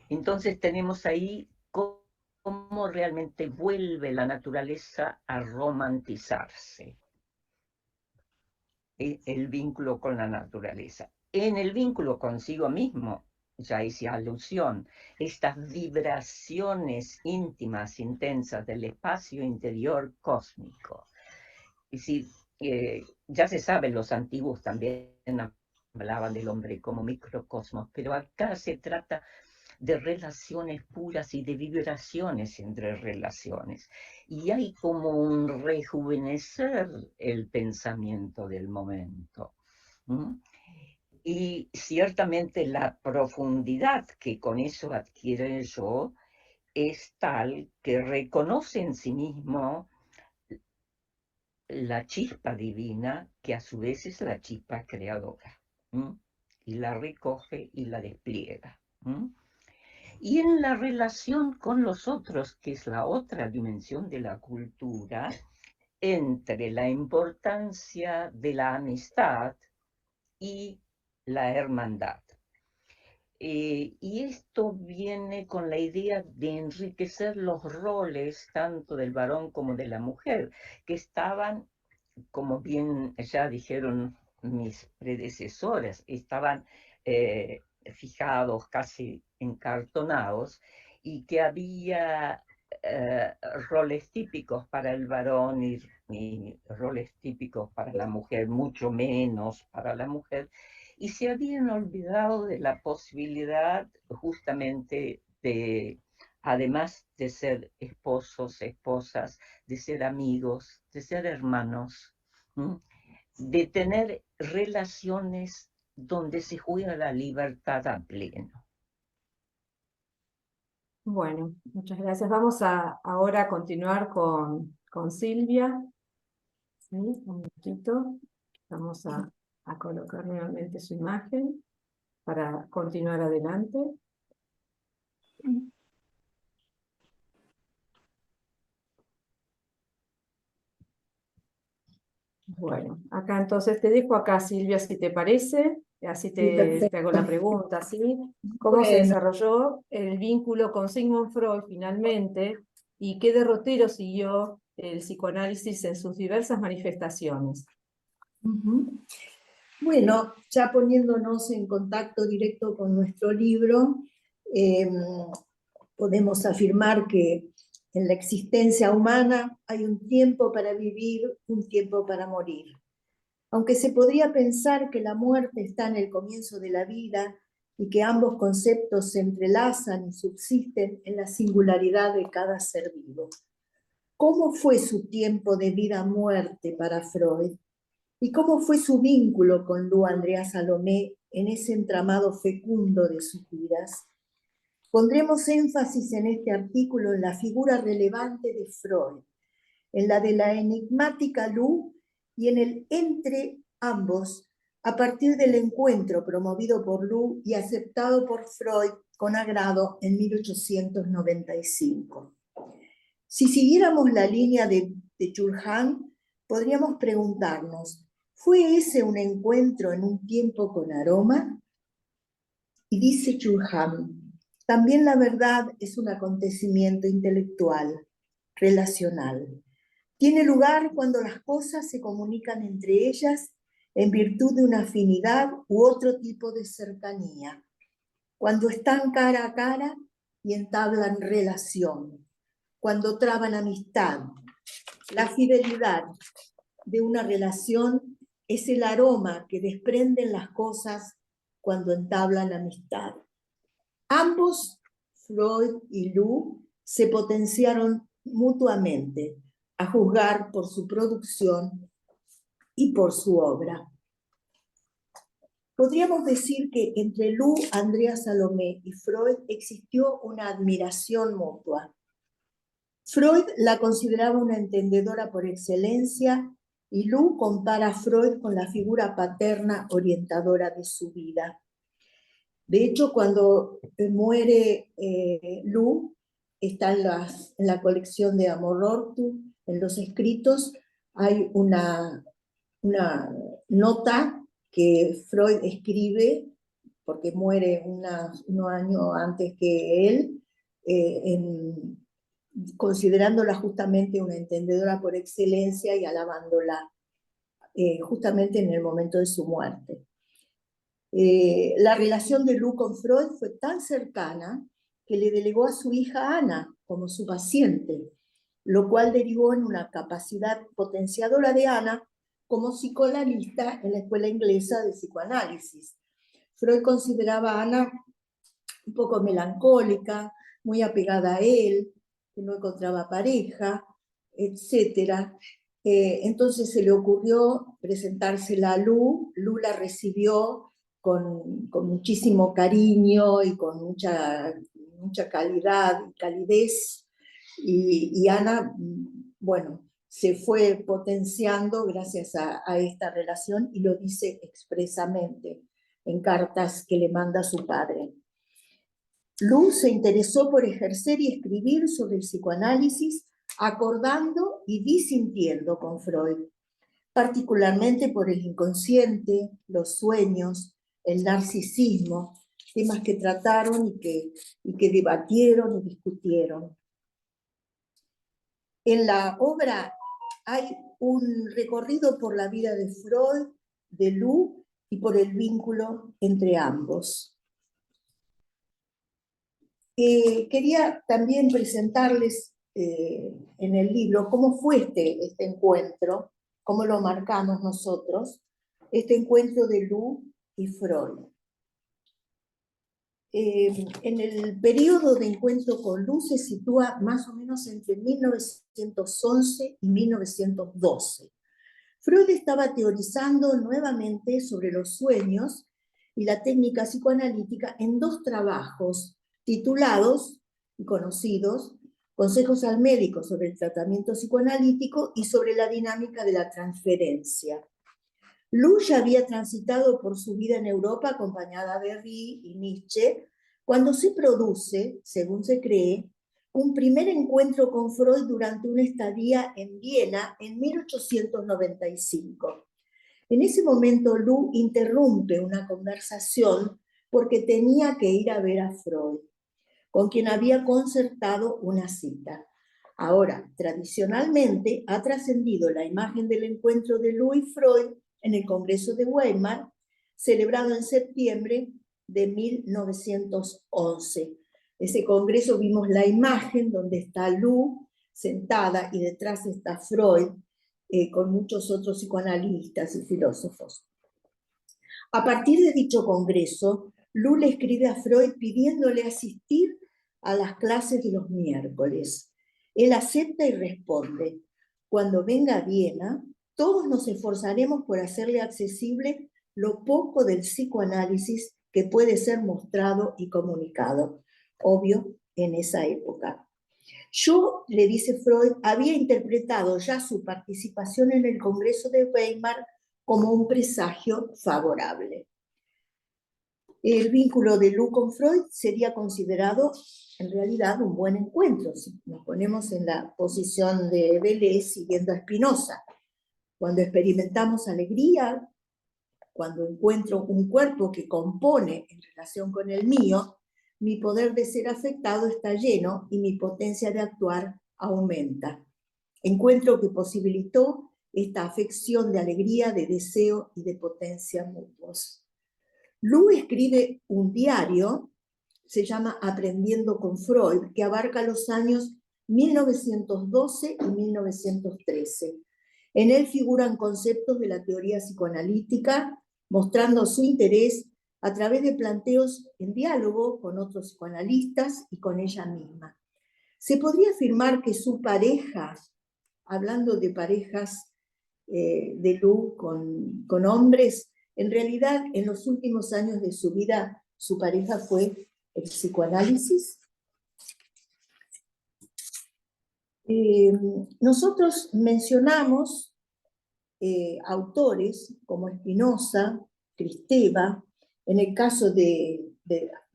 Entonces tenemos ahí cómo realmente vuelve la naturaleza a romantizarse, el vínculo con la naturaleza. En el vínculo consigo mismo, ya hice alusión, estas vibraciones íntimas, intensas del espacio interior cósmico. Es decir, ya se sabe, los antiguos también hablaban del hombre como microcosmos, pero acá se trata de relaciones puras y de vibraciones entre relaciones. Y hay como un rejuvenecer el pensamiento del momento. Y ciertamente la profundidad que con eso adquiere el yo es tal que reconoce en sí mismo la chispa divina, que a su vez es la chispa creadora, y la recoge y la despliega. Y en la relación con los otros, que es la otra dimensión de la cultura, entre la importancia de la amistad y la hermandad. Y esto viene con la idea de enriquecer los roles tanto del varón como de la mujer, que estaban, como bien ya dijeron mis predecesores, estaban fijados, casi encartonados, y que había roles típicos para el varón y roles típicos para la mujer, mucho menos para la mujer, y se habían olvidado de la posibilidad justamente de, además de ser esposos, esposas, de ser amigos, de ser hermanos, de tener relaciones donde se juega la libertad a pleno. Bueno, muchas gracias. Vamos ahora a continuar con Silvia. ¿Sí? Un momentito. Vamos a colocar nuevamente su imagen para continuar adelante. Bueno, acá entonces te dejo acá, Silvia, si te parece, así Sí, te perfecto. hago la pregunta, ¿sí? ¿Cómo se Bueno. desarrolló el vínculo con Sigmund Freud finalmente y qué derrotero siguió el psicoanálisis en sus diversas manifestaciones? Bueno, ya poniéndonos en contacto directo con nuestro libro, podemos afirmar que en la existencia humana hay un tiempo para vivir, un tiempo para morir. Aunque se podría pensar que la muerte está en el comienzo de la vida y que ambos conceptos se entrelazan y subsisten en la singularidad de cada ser vivo. ¿Cómo fue su tiempo de vida-muerte para Freud? ¿Y cómo fue su vínculo con Lu Andrea Salomé en ese entramado fecundo de sus vidas? Pondremos énfasis en este artículo en la figura relevante de Freud, en la de la enigmática Lu y en el entre ambos, a partir del encuentro promovido por Lu y aceptado por Freud con agrado en 1895. Si siguiéramos la línea de Jules Hahn, podríamos preguntarnos, ¿fue ese un encuentro en un tiempo con aroma? Y dice Jules Hahn, también la verdad es un acontecimiento intelectual, relacional. Tiene lugar cuando las cosas se comunican entre ellas en virtud de una afinidad u otro tipo de cercanía, cuando están cara a cara y entablan relación, cuando traban amistad. La fidelidad de una relación es el aroma que desprenden las cosas cuando entablan amistad. Ambos, Freud y Lu, se potenciaron mutuamente, a juzgar por su producción y por su obra. Podríamos decir que entre Lu, Andrea Salomé y Freud existió una admiración mutua. Freud la consideraba una entendedora por excelencia y Lu compara a Freud con la figura paterna orientadora de su vida. De hecho, cuando muere Lu, está en la colección de Amor Ortu, en los escritos, hay una nota que Freud escribe, porque muere unos años antes que él, considerándola justamente una entendedora por excelencia y alabándola justamente en el momento de su muerte. La relación de Lu con Freud fue tan cercana que le delegó a su hija Ana como su paciente, lo cual derivó en una capacidad potenciadora de Ana como psicoanalista en la escuela inglesa de psicoanálisis. Freud consideraba a Ana un poco melancólica, muy apegada a él, que no encontraba pareja, etc. Entonces se le ocurrió presentársela a Lu. Lu la recibió con muchísimo cariño y con mucha calidad y calidez, y Ana, bueno, se fue potenciando gracias a esta relación, y lo dice expresamente en cartas que le manda a su padre. Lu se interesó por ejercer y escribir sobre el psicoanálisis, acordando y disintiendo con Freud, particularmente por el inconsciente, los sueños, el narcisismo, temas que trataron y que debatieron y discutieron. En la obra hay un recorrido por la vida de Freud, de Lu, y por el vínculo entre ambos. Quería también presentarles en el libro cómo fue este encuentro, cómo lo marcamos nosotros, este encuentro de Lu y Freud. En el periodo de encuentro con Lu se sitúa más o menos entre 1911 y 1912. Freud estaba teorizando nuevamente sobre los sueños y la técnica psicoanalítica en dos trabajos titulados y conocidos: Consejos al médico sobre el tratamiento psicoanalítico y sobre la dinámica de la transferencia. Lu ya había transitado por su vida en Europa acompañada de Rie y Nietzsche, cuando se produce, según se cree, un primer encuentro con Freud durante una estadía en Viena en 1895. En ese momento Lu interrumpe una conversación porque tenía que ir a ver a Freud, con quien había concertado una cita. Ahora, tradicionalmente ha trascendido la imagen del encuentro de Lu y Freud en el Congreso de Weimar, celebrado en septiembre de 1911. Ese congreso vimos la imagen donde está Lu sentada y detrás está Freud, con muchos otros psicoanalistas y filósofos. A partir de dicho congreso, Lu le escribe a Freud pidiéndole asistir a las clases de los miércoles. Él acepta y responde: cuando venga a Viena, todos nos esforzaremos por hacerle accesible lo poco del psicoanálisis que puede ser mostrado y comunicado. Obvio, en esa época. Yo, le dice Freud, había interpretado ya su participación en el Congreso de Weimar como un presagio favorable. El vínculo de Lu con Freud sería considerado en realidad un buen encuentro, si nos ponemos en la posición de Deleuze siguiendo a Spinoza. Cuando experimentamos alegría, cuando encuentro un cuerpo que compone en relación con el mío, mi poder de ser afectado está lleno y mi potencia de actuar aumenta. Encuentro que posibilitó esta afección de alegría, de deseo y de potencia mutuos. Lu escribe un diario, se llama Aprendiendo con Freud, que abarca los años 1912 y 1913. En él figuran conceptos de la teoría psicoanalítica, mostrando su interés a través de planteos en diálogo con otros psicoanalistas y con ella misma. Se podría afirmar que su pareja, hablando de parejas de Lu con hombres, en realidad en los últimos años de su vida su pareja fue el psicoanálisis. Nosotros mencionamos autores como Spinoza, Kristeva, en el caso de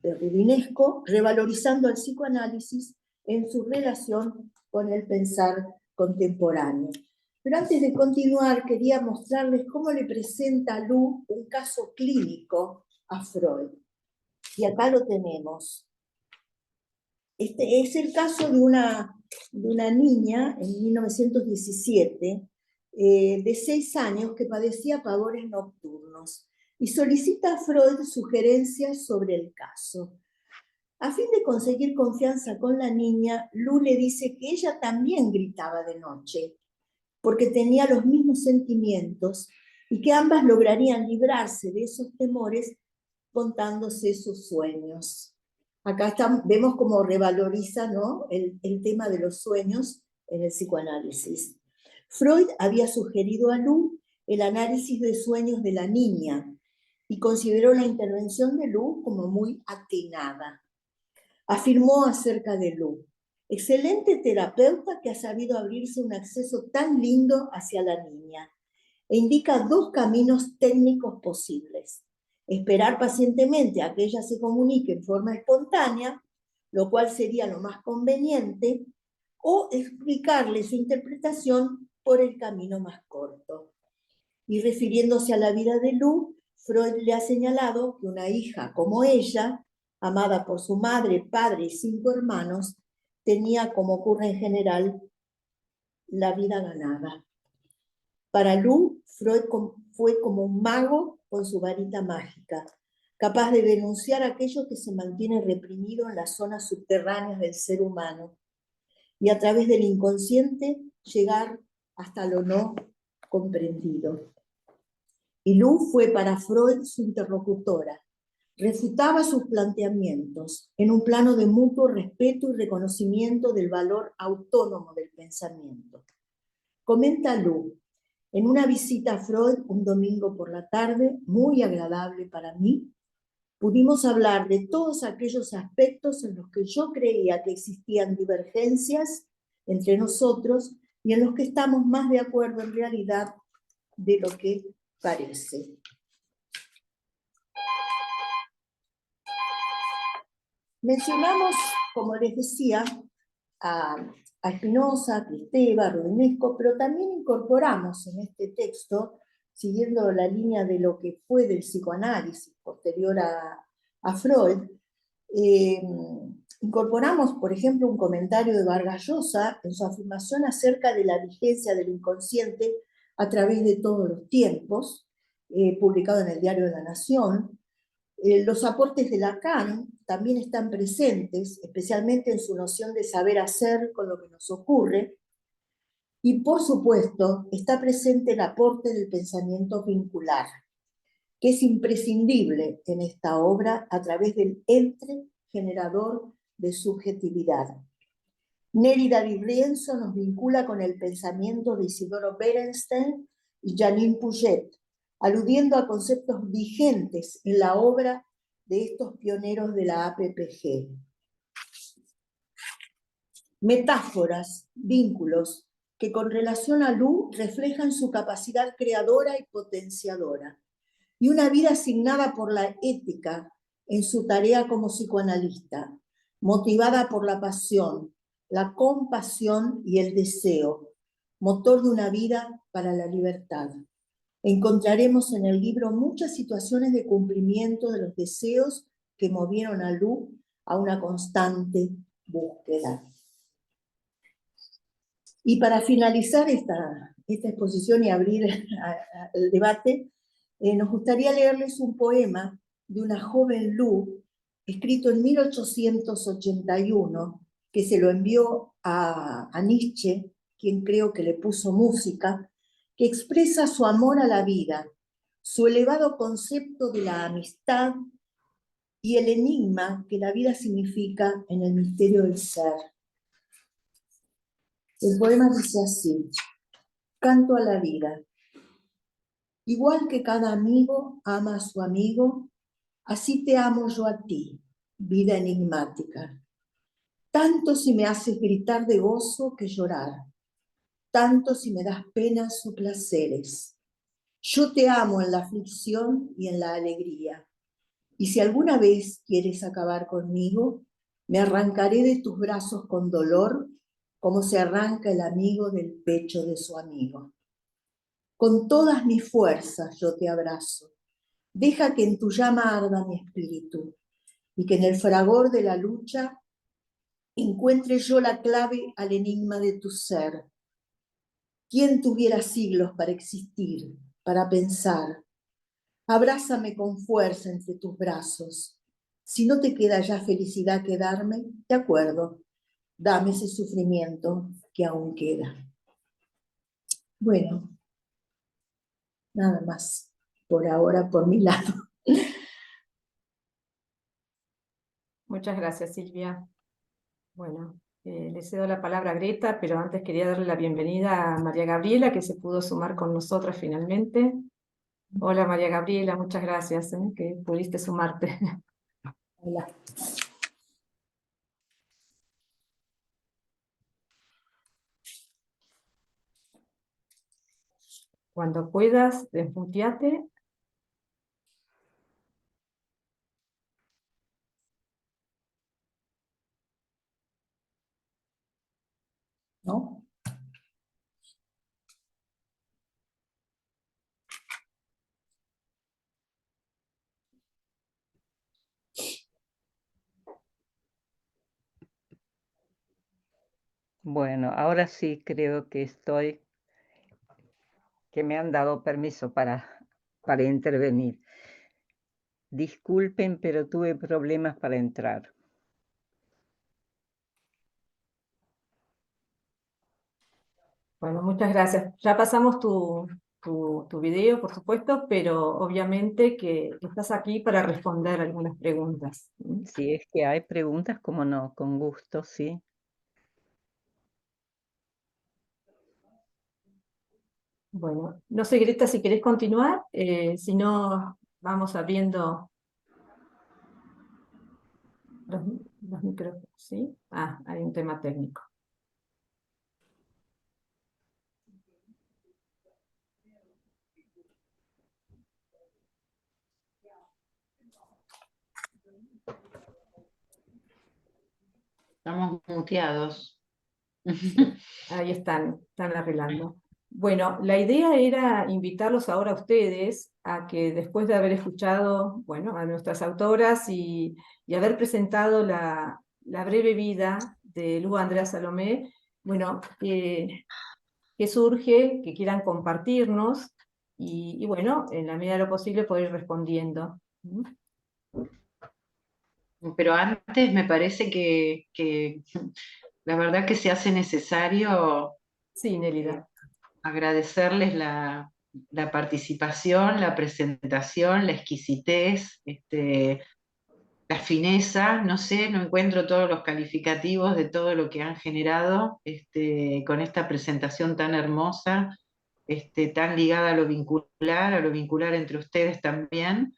Rudinesco, revalorizando al psicoanálisis en su relación con el pensar contemporáneo. Pero antes de continuar, quería mostrarles cómo le presenta Lu un caso clínico a Freud. Y acá lo tenemos. Este es el caso de una niña en 1917, de 6 años, que padecía pavores nocturnos y solicita a Freud sugerencias sobre el caso. A fin de conseguir confianza con la niña, Lu le dice que ella también gritaba de noche, porque tenía los mismos sentimientos y que ambas lograrían librarse de esos temores contándose sus sueños. Acá vemos cómo revaloriza, ¿no?, el tema de los sueños en el psicoanálisis. Freud había sugerido a Lu el análisis de sueños de la niña y consideró la intervención de Lu como muy atinada. Afirmó acerca de Lu: excelente terapeuta que ha sabido abrirse un acceso tan lindo hacia la niña, e indica 2 caminos técnicos posibles: esperar pacientemente a que ella se comunique en forma espontánea, lo cual sería lo más conveniente, o explicarle su interpretación por el camino más corto. Y refiriéndose a la vida de Lu, Freud le ha señalado que una hija como ella, amada por su madre, padre y 5 hermanos, tenía, como ocurre en general, la vida ganada. Para Lu, Freud fue como un mago con su varita mágica, capaz de denunciar aquello que se mantiene reprimido en las zonas subterráneas del ser humano, y a través del inconsciente llegar hasta lo no comprendido. Y Lu fue para Freud su interlocutora. Refutaba sus planteamientos en un plano de mutuo respeto y reconocimiento del valor autónomo del pensamiento. Comenta Lu: en una visita a Freud un domingo por la tarde, muy agradable para mí, pudimos hablar de todos aquellos aspectos en los que yo creía que existían divergencias entre nosotros y en los que estamos más de acuerdo en realidad de lo que parece. Mencionamos, como les decía, a Spinoza, a Kristeva, a Rudinesco, pero también incorporamos en este texto, siguiendo la línea de lo que fue del psicoanálisis posterior a Freud, incorporamos, por ejemplo, un comentario de Vargas Llosa en su afirmación acerca de la vigencia del inconsciente a través de todos los tiempos, publicado en el Diario de la Nación. Los aportes de Lacan también están presentes, especialmente en su noción de saber hacer con lo que nos ocurre, y por supuesto está presente el aporte del pensamiento vincular, que es imprescindible en esta obra a través del ente generador de subjetividad. Nérida Di Rienzo nos vincula con el pensamiento de Isidoro Berenstein y Janine Puget, aludiendo a conceptos vigentes en la obra de estos pioneros de la APPG. metáforas, vínculos, que con relación a Lu reflejan su capacidad creadora y potenciadora, y una vida asignada por la ética en su tarea como psicoanalista, motivada por la pasión, la compasión y el deseo, motor de una vida para la libertad. Encontraremos en el libro muchas situaciones de cumplimiento de los deseos que movieron a Lu a una constante búsqueda. Y para finalizar esta exposición y abrir el debate, nos gustaría leerles un poema de una joven Lu, escrito en 1881, que se lo envió a Nietzsche, quien creo que le puso música, que expresa su amor a la vida, su elevado concepto de la amistad y el enigma que la vida significa en el misterio del ser. El poema dice así: canto a la vida. Igual que cada amigo ama a su amigo, así te amo yo a ti, vida enigmática. Tanto si me haces gritar de gozo que llorar, tanto si me das penas o placeres. Yo te amo en la aflicción y en la alegría. Y si alguna vez quieres acabar conmigo, me arrancaré de tus brazos con dolor, como se arranca el amigo del pecho de su amigo. Con todas mis fuerzas yo te abrazo. Deja que en tu llama arda mi espíritu y que en el fragor de la lucha encuentre yo la clave al enigma de tu ser. ¿Quién tuviera siglos para existir, para pensar? Abrázame con fuerza entre tus brazos. Si no te queda ya felicidad que darme, de acuerdo, dame ese sufrimiento que aún queda. Bueno, nada más por ahora, por mi lado. Muchas gracias, Silvia. Bueno, le cedo la palabra a Greta, pero antes quería darle la bienvenida a María Gabriela, que se pudo sumar con nosotras finalmente. Hola María Gabriela, muchas gracias que pudiste sumarte. Hola. Cuando puedas, desmuteate. ¿No? Bueno, ahora sí creo que me han dado permiso para intervenir. Disculpen, pero tuve problemas para entrar. Bueno, muchas gracias. Ya pasamos tu video, por supuesto, pero obviamente que estás aquí para responder algunas preguntas. Si es que hay preguntas, como no, con gusto, sí. Bueno, no sé, Greta, si querés continuar, si no, vamos abriendo los micrófonos, ¿sí? Ah, hay un tema técnico. Estamos muteados. Ahí están arreglando. Bueno, la idea era invitarlos ahora a ustedes a que después de haber escuchado, bueno, a nuestras autoras y haber presentado la breve vida de Lu Andrea Salomé, bueno, que surge, que quieran compartirnos y bueno, en la medida de lo posible poder ir respondiendo. Pero antes me parece que la verdad que se hace necesario Sí, Nélida. agradecerles la participación, la presentación, la exquisitez, la fineza, no sé, no encuentro todos los calificativos de todo lo que han generado con esta presentación tan hermosa, tan ligada a lo vincular entre ustedes también,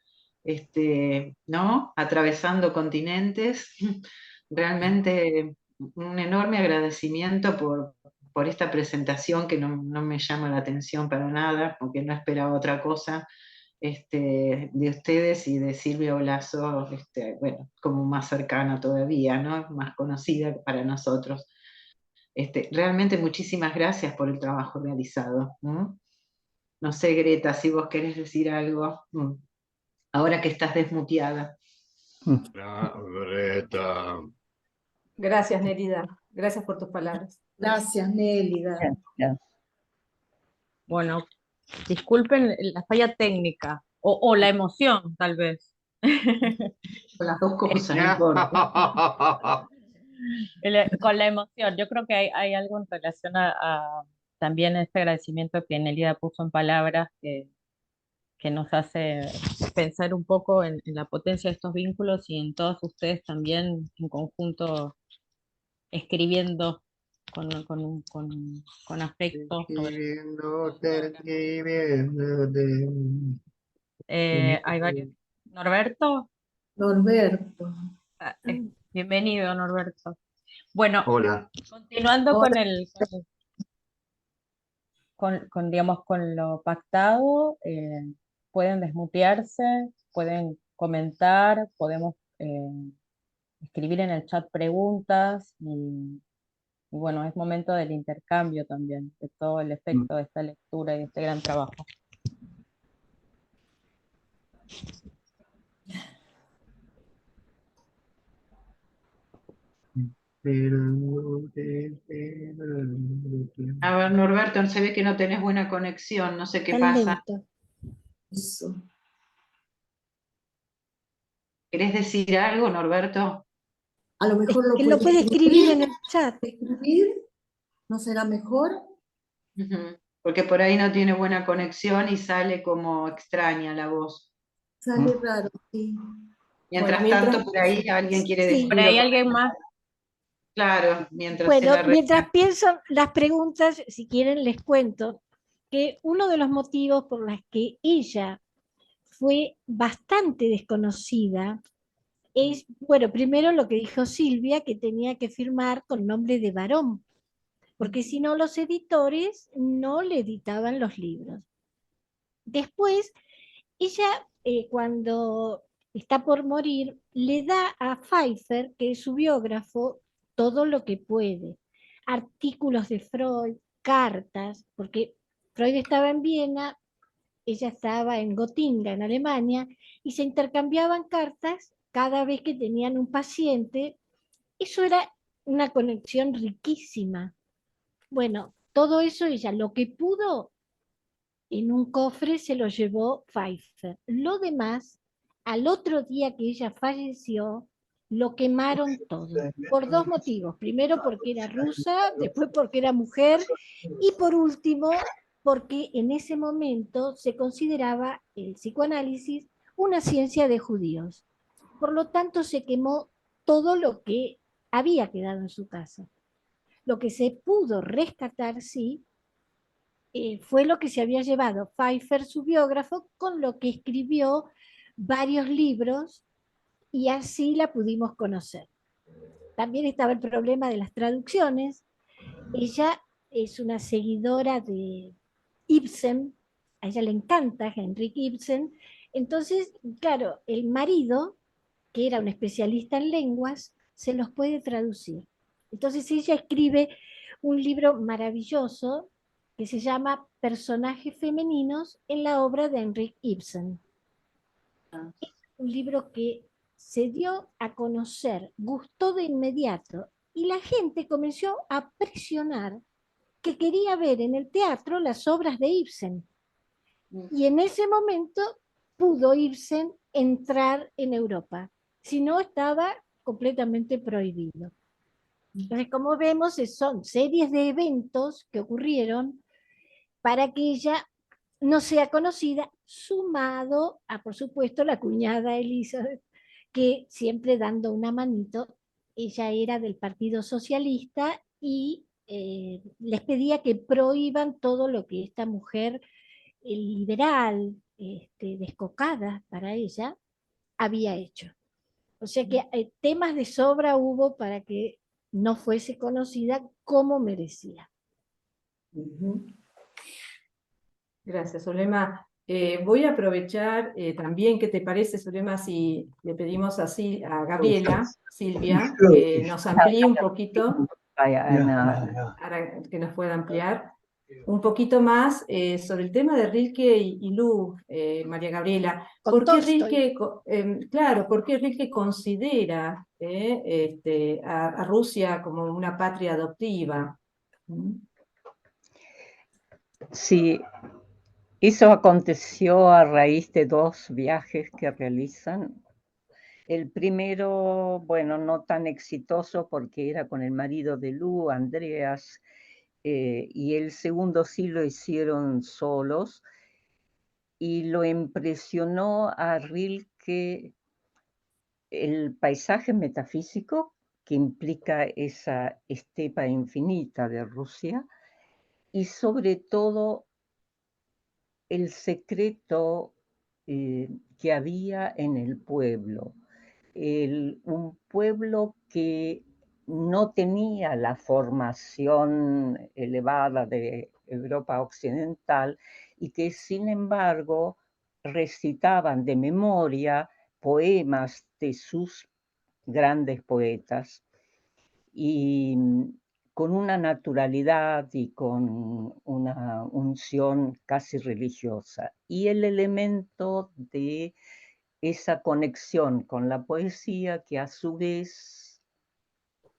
¿no? Atravesando continentes. Realmente un enorme agradecimiento por esta presentación que no me llama la atención para nada, porque no esperaba otra cosa de ustedes y de Silvia Olazo, bueno, como más cercana todavía, ¿no? Más conocida para nosotros. Realmente muchísimas gracias por el trabajo realizado. No sé, Greta, si vos querés decir algo, ahora que estás desmuteada. Greta. Gracias, Nérida. Gracias por tus palabras. Gracias, Nélida. Gracias. Bueno, disculpen la falla técnica o la emoción, tal vez. Las dos cosas, no importa. Con la emoción, yo creo que hay algo en relación a también este agradecimiento que Nelida puso en palabras que nos hace pensar un poco en la potencia de estos vínculos y en todos ustedes también en conjunto escribiendo con afecto sobre hay varios. Norberto, Norberto. bienvenido, Norberto. Bueno, Hola. continuando Hola. digamos, con lo pactado, pueden desmutearse, pueden comentar, podemos escribir en el chat preguntas y bueno, es momento del intercambio también, de todo el efecto de esta lectura y de este gran trabajo. A ver, Norberto, se ve que no tenés buena conexión, no sé qué Tan pasa. lento. Eso. ¿Querés decir algo, Norberto? A lo mejor lo Él lo puede escribir en el chat. escribir, ¿no será mejor? Ujú. Porque por ahí no tiene buena conexión y sale como extraña la voz. Sale raro, sí. Mientras Bueno, tanto, por ahí alguien quiere Sí. decir ¿Por ahí o alguien más? claro, mientras se Bueno, la mientras pienso las preguntas, si quieren les cuento que uno de los motivos por los que ella fue bastante desconocida es, bueno, primero lo que dijo Silvia, que tenía que firmar con nombre de varón, porque si no los editores no le editaban los libros. Después, ella cuando está por morir, le da a Pfeiffer, que es su biógrafo, todo lo que puede. Artículos de Freud, cartas, porque Freud estaba en Viena, ella estaba en Gotinga, en Alemania, y se intercambiaban cartas cada vez que tenían un paciente. Eso era una conexión riquísima. Bueno, todo eso ella lo que pudo en un cofre se lo llevó Pfeiffer. Lo demás, al otro día que ella falleció, lo quemaron todo, por dos motivos. Primero porque era rusa, después porque era mujer y por último porque en ese momento se consideraba el psicoanálisis una ciencia de judíos. Por lo tanto, se quemó todo lo que había quedado en su casa. Lo que se pudo rescatar, sí, fue lo que se había llevado Pfeiffer, su biógrafo, con lo que escribió varios libros y así la pudimos conocer. También estaba el problema de las traducciones. Ella es una seguidora de Ibsen, a ella le encanta Henrik Ibsen. Entonces, claro, el marido, que era un especialista en lenguas, se los puede traducir. Entonces ella escribe un libro maravilloso que se llama Personajes femeninos en la obra de Henrik Ibsen. Es un libro que se dio a conocer, gustó de inmediato y la gente comenzó a presionar que quería ver en el teatro las obras de Ibsen. Y en ese momento pudo Ibsen entrar en Europa, si no estaba completamente prohibido. Entonces, como vemos, son series de eventos que ocurrieron para que ella no sea conocida, sumado a, por supuesto, la cuñada Elizabeth, que siempre dando una manito, ella era del Partido Socialista y les pedía que prohíban todo lo que esta mujer liberal, descocada para ella, había hecho. O sea que temas de sobra hubo para que no fuese conocida como merecía. Gracias, Zulema. Voy a aprovechar también, ¿qué te parece, Zulema, si le pedimos así a Gabriela, Silvia, que nos amplíe un poquito, para que nos pueda ampliar un poquito más sobre el tema de Rilke y Lu, María Gabriela? Con ¿Por qué Tolstoy. Rilke, ¿por qué Rilke considera a Rusia como una patria adoptiva? Sí, eso aconteció a raíz de 2 viajes que realizan. El primero, bueno, no tan exitoso porque era con el marido de Lu, Andreas, y el segundo sí lo hicieron solos, y lo impresionó a Rilke el paisaje metafísico que implica esa estepa infinita de Rusia, y sobre todo el secreto que había en el pueblo. Un pueblo que no tenía la formación elevada de Europa occidental y que sin embargo recitaban de memoria poemas de sus grandes poetas y con una naturalidad y con una unción casi religiosa. Y el elemento de esa conexión con la poesía que a su vez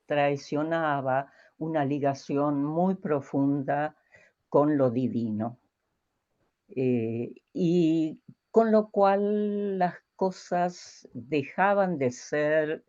traicionaba una ligación muy profunda con lo divino. Y con lo cual las cosas dejaban de ser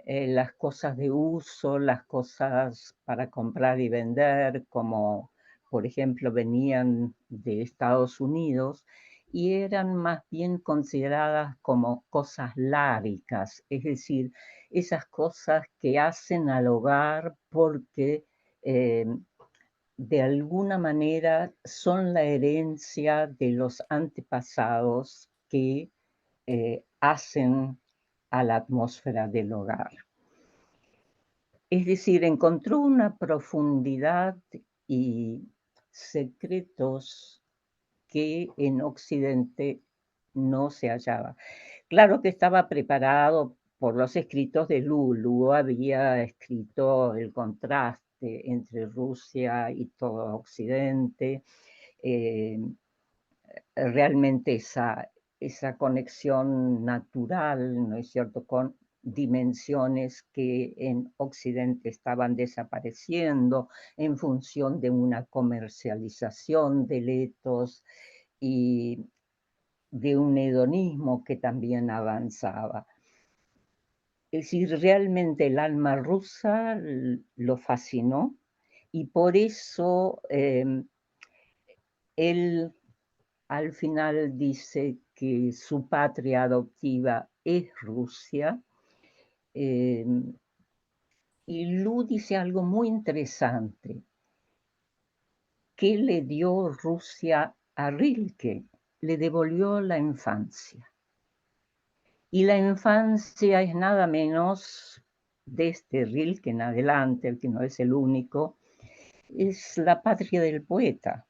las cosas de uso, las cosas para comprar y vender, como por ejemplo venían de Estados Unidos, y eran más bien consideradas como cosas láricas, es decir, esas cosas que hacen al hogar porque de alguna manera son la herencia de los antepasados que hacen a la atmósfera del hogar. Es decir, encontró una profundidad y secretos que en Occidente no se hallaba. Claro que estaba preparado por los escritos de Lu. Lu había escrito el contraste entre Rusia y todo Occidente. Realmente esa conexión natural, ¿no es cierto?, con dimensiones que en Occidente estaban desapareciendo en función de una comercialización del ethos y de un hedonismo que también avanzaba. Es decir, realmente el alma rusa lo fascinó y por eso él al final dice que su patria adoptiva es Rusia. Y Lu dice algo muy interesante. ¿Qué le dio Rusia a Rilke? Le devolvió la infancia. Y la infancia es nada menos, desde Rilke en adelante, el que no es el único, es la patria del poeta.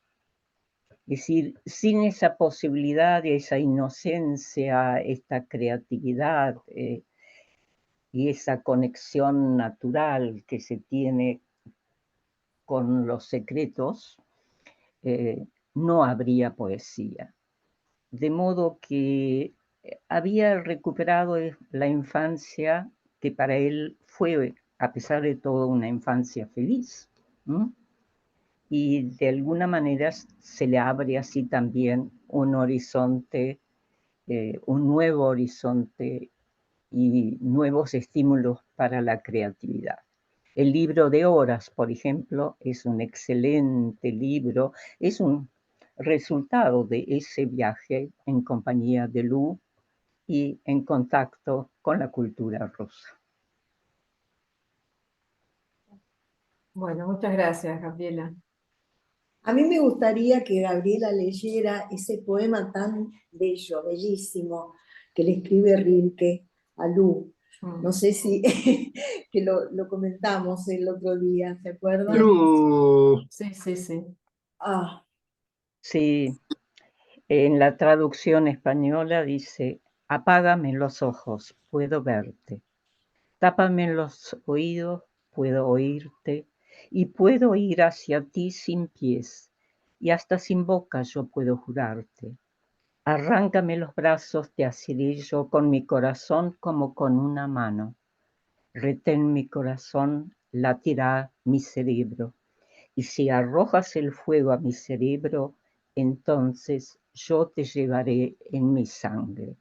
Es decir, sin esa posibilidad, esa inocencia, esta creatividad y esa conexión natural que se tiene con los secretos, no habría poesía. De modo que había recuperado la infancia que para él fue, a pesar de todo, una infancia feliz. ¿Mm? Y de alguna manera se le abre así también un horizonte, un nuevo horizonte y nuevos estímulos para la creatividad. El libro de horas, por ejemplo, es un excelente libro, es un resultado de ese viaje en compañía de Lu y en contacto con la cultura rusa. Bueno, muchas gracias, Gabriela. A mí me gustaría que Gabriela leyera ese poema tan bello, bellísimo, que le escribe Rilke a Lu. No sé si que lo comentamos el otro día, ¿se acuerdan? Sí, sí, sí. Ah, Sí, en la traducción española dice, apágame los ojos, puedo verte. Tápame los oídos, puedo oírte, y puedo ir hacia ti sin pies, y hasta sin boca yo puedo jurarte. Arráncame los brazos, te asiré yo con mi corazón como con una mano. Retén mi corazón, latirá mi cerebro. Y si arrojas el fuego a mi cerebro, entonces yo te llevaré en mi sangre.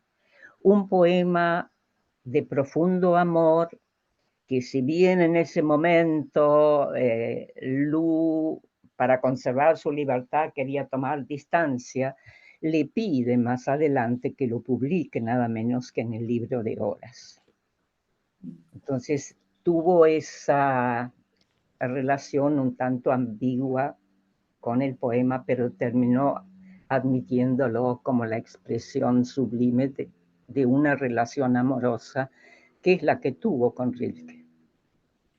Un poema de profundo amor que si bien en ese momento Lu, para conservar su libertad, quería tomar distancia, le pide más adelante que lo publique nada menos que en el libro de Horas. Entonces tuvo esa relación un tanto ambigua con el poema, pero terminó admitiéndolo como la expresión sublime de una relación amorosa que es la que tuvo con Rilke.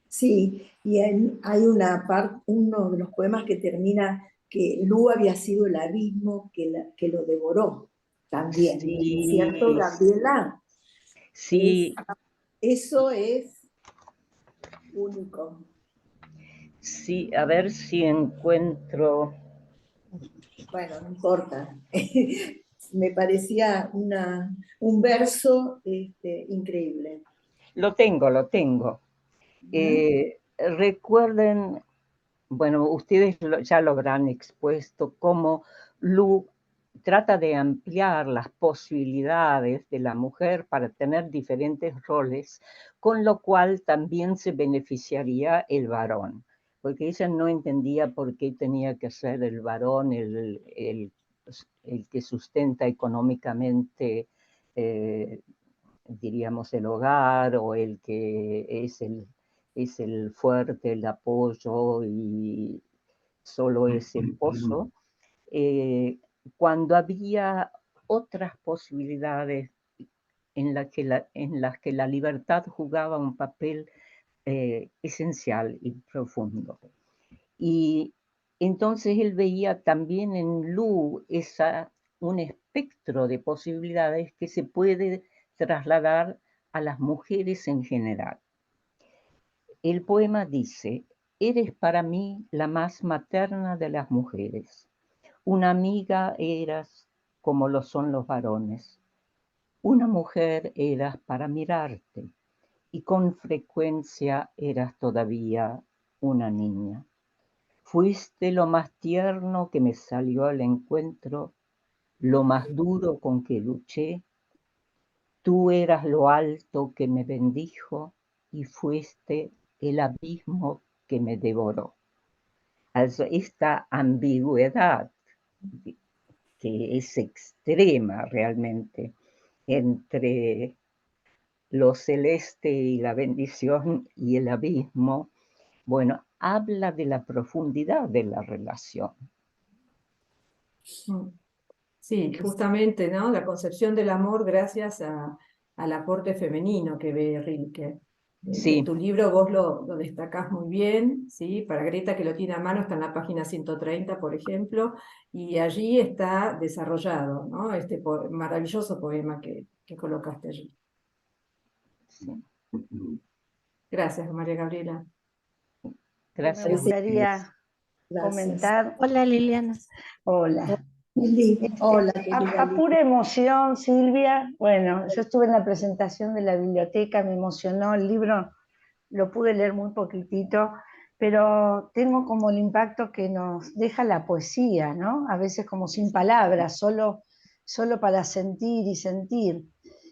sí, y hay uno de los poemas que termina que Lu había sido el abismo que lo devoró también, ¿cierto, Sí, Gabriela? sí, Eso es único. sí, a ver si encuentro. Bueno, no importa. Me parecía un verso increíble. Lo tengo, lo tengo. Recuerden, bueno, ustedes ya lo habrán expuesto, cómo Lu trata de ampliar las posibilidades de la mujer para tener diferentes roles, con lo cual también se beneficiaría el varón, porque ella no entendía por qué tenía que ser el varón el que sustenta económicamente, diríamos, el hogar o el que es el fuerte, el apoyo y solo es esposo, cuando había otras posibilidades en las que la libertad jugaba un papel esencial y profundo. Y entonces él veía también en Lu un espectro de posibilidades que se puede trasladar a las mujeres en general. El poema dice, eres para mí la más materna de las mujeres. Una amiga eras como lo son los varones. Una mujer eras para mirarte y con frecuencia eras todavía una niña. Fuiste lo más tierno que me salió al encuentro, lo más duro con que luché. Tú eras lo alto que me bendijo y fuiste el abismo que me devoró. Also, esta ambigüedad que es extrema realmente entre lo celeste y la bendición y el abismo, bueno, habla de la profundidad de la relación. Sí, justamente, ¿no? La concepción del amor gracias al aporte femenino que ve Rilke. Que en Sí, tu libro vos lo destacás muy bien, ¿sí? Para Greta, que lo tiene a mano, está en la página 130, por ejemplo, y allí está desarrollado, ¿no? Este maravilloso poema que colocaste allí. sí. Gracias, María Gabriela. Me Gracias a ustedes. gustaría Gracias. comentar. Hola Liliana. Hola. Lili, hola, A, querida a Lili. pura emoción, Silvia. Bueno, yo estuve en la presentación de la biblioteca, me emocionó el libro, lo pude leer muy poquitito, pero tengo como el impacto que nos deja la poesía, ¿no? A veces como sin palabras, solo para sentir y sentir.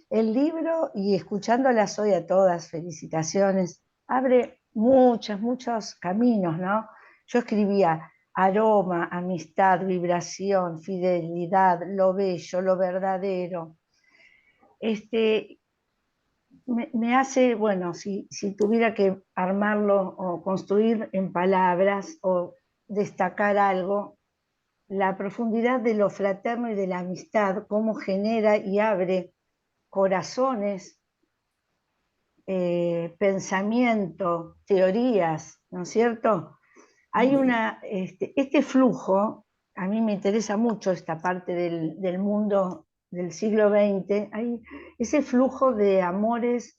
El libro, y escuchándolas hoy a todas, felicitaciones, abre muchos caminos, ¿no? Yo escribía aroma, amistad, vibración, fidelidad, lo bello, lo verdadero. Me hace, bueno, si tuviera que armarlo o construir en palabras o destacar algo, la profundidad de lo fraterno y de la amistad, cómo genera y abre corazones pensamiento, teorías, ¿no es cierto? Hay este flujo, a mí me interesa mucho esta parte del mundo del siglo XX, hay ese flujo de amores,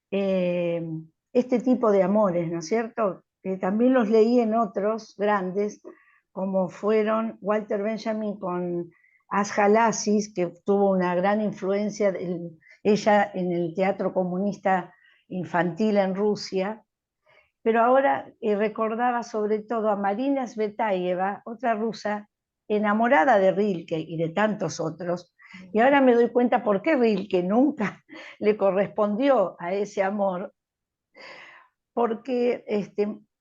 este tipo de amores, ¿no es cierto? Que también los leí en otros grandes, como fueron Walter Benjamin con Asja Lassis, que tuvo una gran influencia, ella en el teatro comunista infantil en Rusia, pero ahora recordaba sobre todo a Marina Tsvetaeva, otra rusa, enamorada de Rilke y de tantos otros, y ahora me doy cuenta por qué Rilke nunca le correspondió a ese amor, porque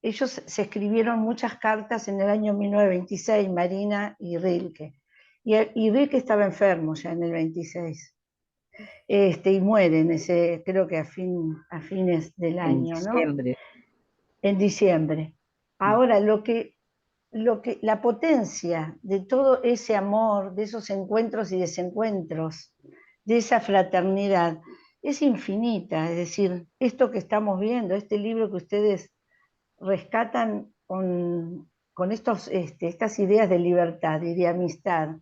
ellos se escribieron muchas cartas en el año 1926, Marina y Rilke, y Rilke estaba enfermo ya en el 26. Y muere creo que a fines del En año, ¿no? diciembre. En diciembre. Ahora, la potencia de todo ese amor, de esos encuentros y desencuentros, de esa fraternidad, es infinita. Es decir, esto que estamos viendo, este libro que ustedes rescatan con estas ideas de libertad y de amistad,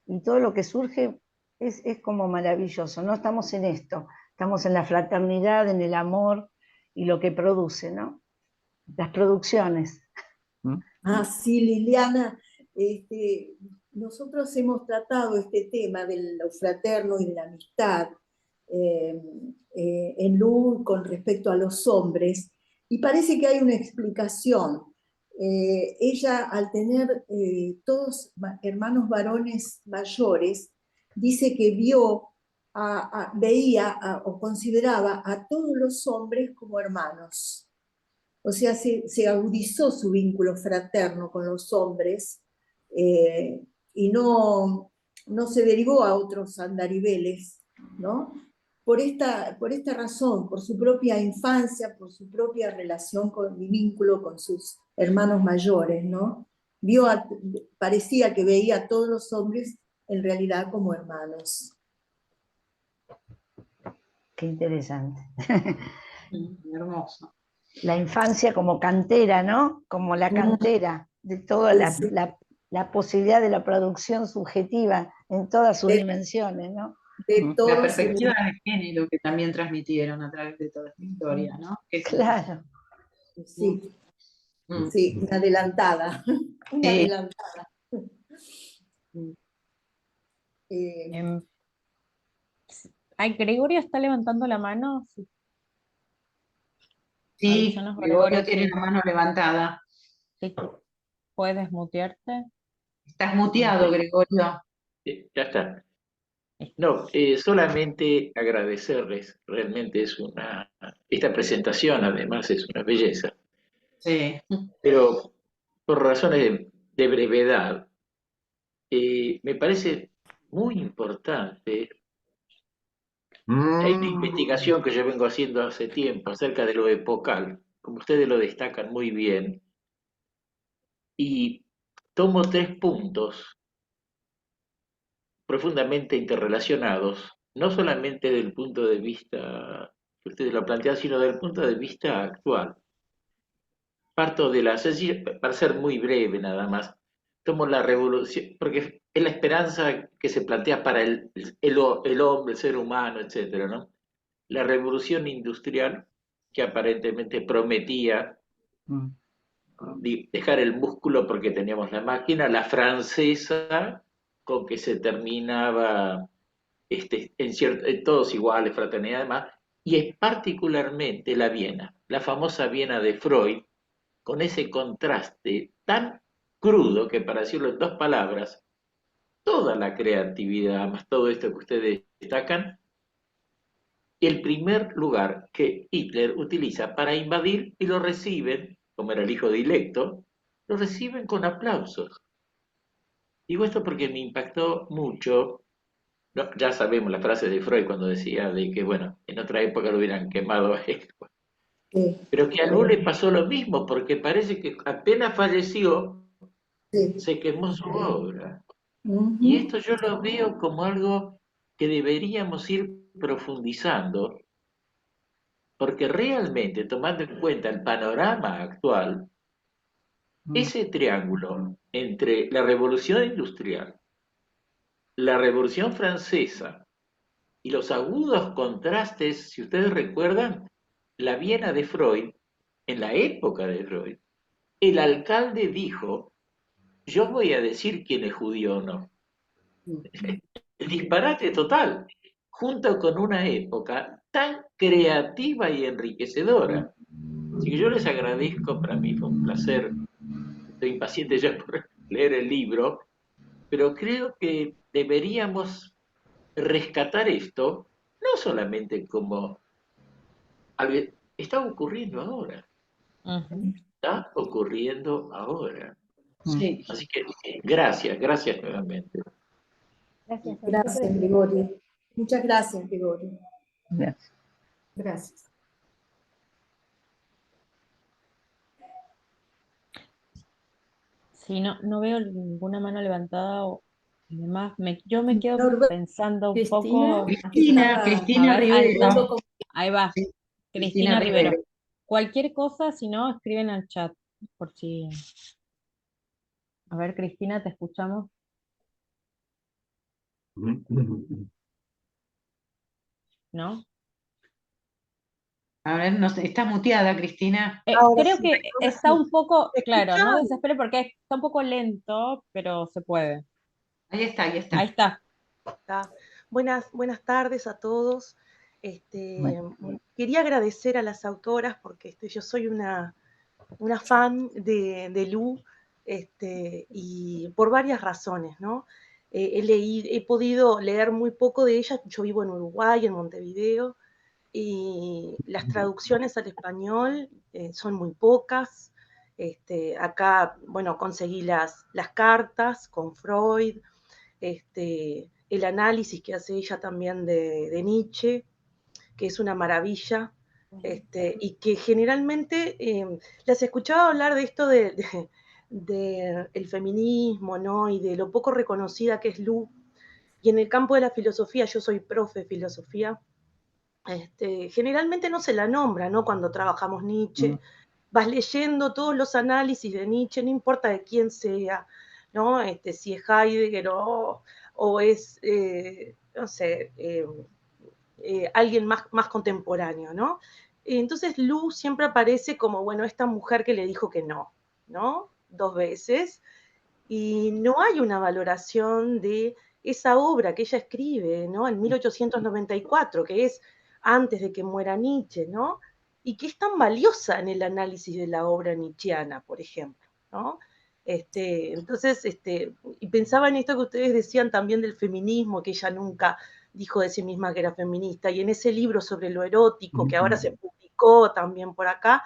y todo lo que surge es como maravilloso. No estamos en esto, estamos en la fraternidad, en el amor y lo que produce, ¿no? Las producciones. Ah, sí, Liliana, nosotros hemos tratado este tema de lo fraterno y de la amistad eh, en Lu con respecto a los hombres, y parece que hay una explicación. Ella, al tener todos hermanos varones mayores, dice que veía o consideraba a todos los hombres como hermanos. O sea, se agudizó su vínculo fraterno con los hombres, y no se derivó a otros andariveles, ¿no? Por esta razón, por su propia infancia, por su propia relación y vínculo con sus hermanos mayores, ¿no? Parecía que veía a todos los hombres en realidad como hermanos. Qué interesante. Hermoso. La infancia como cantera, ¿no? Como la cantera de toda la posibilidad de la producción subjetiva en todas sus dimensiones, ¿no? De La todos perspectiva de género que también transmitieron a través de toda esta historia, ¿no? Claro. Sí, sí, una adelantada. Una Sí. adelantada. Ay, Gregorio está levantando la mano. Sí, Avísanos, Gregorio tiene si la mano levantada. puedes mutearte. Estás muteado, Gregorio. Ya está. No, solamente agradecerles, realmente esta presentación además es una belleza, Sí. pero por razones de brevedad, me parece muy importante. Hay una investigación que yo vengo haciendo hace tiempo acerca de lo epocal, como ustedes lo destacan muy bien, y tomo 3 puntos profundamente interrelacionados, no solamente desde el punto de vista que ustedes lo plantean, sino desde el punto de vista actual. Parto de para ser muy breve nada más, tomo la revolución, porque es la esperanza que se plantea para el hombre, el ser humano, etcétera, ¿no? La revolución industrial, que aparentemente prometía dejar el músculo porque teníamos la máquina, la francesa, con que se terminaba en todos iguales, fraternidad además, y es particularmente la Viena, la famosa Viena de Freud, con ese contraste tan crudo que, para decirlo en 2 palabras, toda la creatividad, más todo esto que ustedes destacan, el primer lugar que Hitler utiliza para invadir, y lo reciben, como era el hijo directo, lo reciben con aplausos. Digo esto porque me impactó mucho. No, ya sabemos la frase de Freud cuando decía de que, bueno, en otra época lo hubieran quemado a él. Sí, Pero que a Lu le pasó lo mismo, porque parece que apenas falleció, sí. se quemó su obra. Y Ujú. esto yo lo veo como algo que deberíamos ir profundizando, porque realmente, tomando en cuenta el panorama actual, ese triángulo entre la revolución industrial, la revolución francesa y los agudos contrastes, si ustedes recuerdan, la Viena de Freud, en la época de Freud, el alcalde dijo, yo voy a decir quién es judío o no. El disparate total, junto con una época tan creativa y enriquecedora. Así que yo les agradezco, para mí fue un placer, estoy impaciente ya por leer el libro, pero creo que deberíamos rescatar esto, no solamente como algo, está ocurriendo ahora, está ocurriendo ahora. Sí. Así que gracias nuevamente. Gracias a Gracias, ustedes. Gregorio. Muchas gracias, Gregorio. Gracias. Gracias. Sí, no veo ninguna mano levantada y demás. Yo me quedo Norbert, pensando un Cristina. poco. Cristina A ver, Rivero. ahí va. Sí, Cristina Rivero. Rivero. Cualquier cosa, si no, escriben al chat. Por si. A ver, Cristina, te escuchamos. ¿No? A ver, no sé, está muteada, Cristina. Ahora Creo sí. que está un poco, ¿Me claro, no escuchan? desespere porque está un poco lento, pero se puede. Ahí está, ahí Ahí está. está. Buenas tardes a todos. Quería agradecer a las autoras porque yo soy una fan de Lu, y por varias razones, ¿no? He podido leer muy poco de ella. Yo vivo en Uruguay, en Montevideo, y las traducciones al español son muy pocas. Acá, bueno, conseguí las cartas con Freud, el análisis que hace ella también de Nietzsche, que es una maravilla, y que generalmente las escuchaba hablar de esto de el feminismo, ¿no? Y de lo poco reconocida que es Lu. Y en el campo de la filosofía, yo soy profe de filosofía, generalmente no se la nombra, ¿no? Cuando trabajamos Nietzsche, vas leyendo todos los análisis de Nietzsche, no importa de quién sea, ¿no? Si es Heidegger o es, no sé, alguien más contemporáneo, ¿no? Entonces Lu siempre aparece como, bueno, esta mujer que le dijo que no, ¿no? 2 veces, y no hay una valoración de esa obra que ella escribe, ¿no? En 1894, que es antes de que muera Nietzsche, ¿no? Y que es tan valiosa en el análisis de la obra nietzscheana, por ejemplo, ¿no? Entonces, y pensaba en esto que ustedes decían también del feminismo, que ella nunca dijo de sí misma que era feminista, y en ese libro sobre lo erótico, que ahora se publicó también por acá,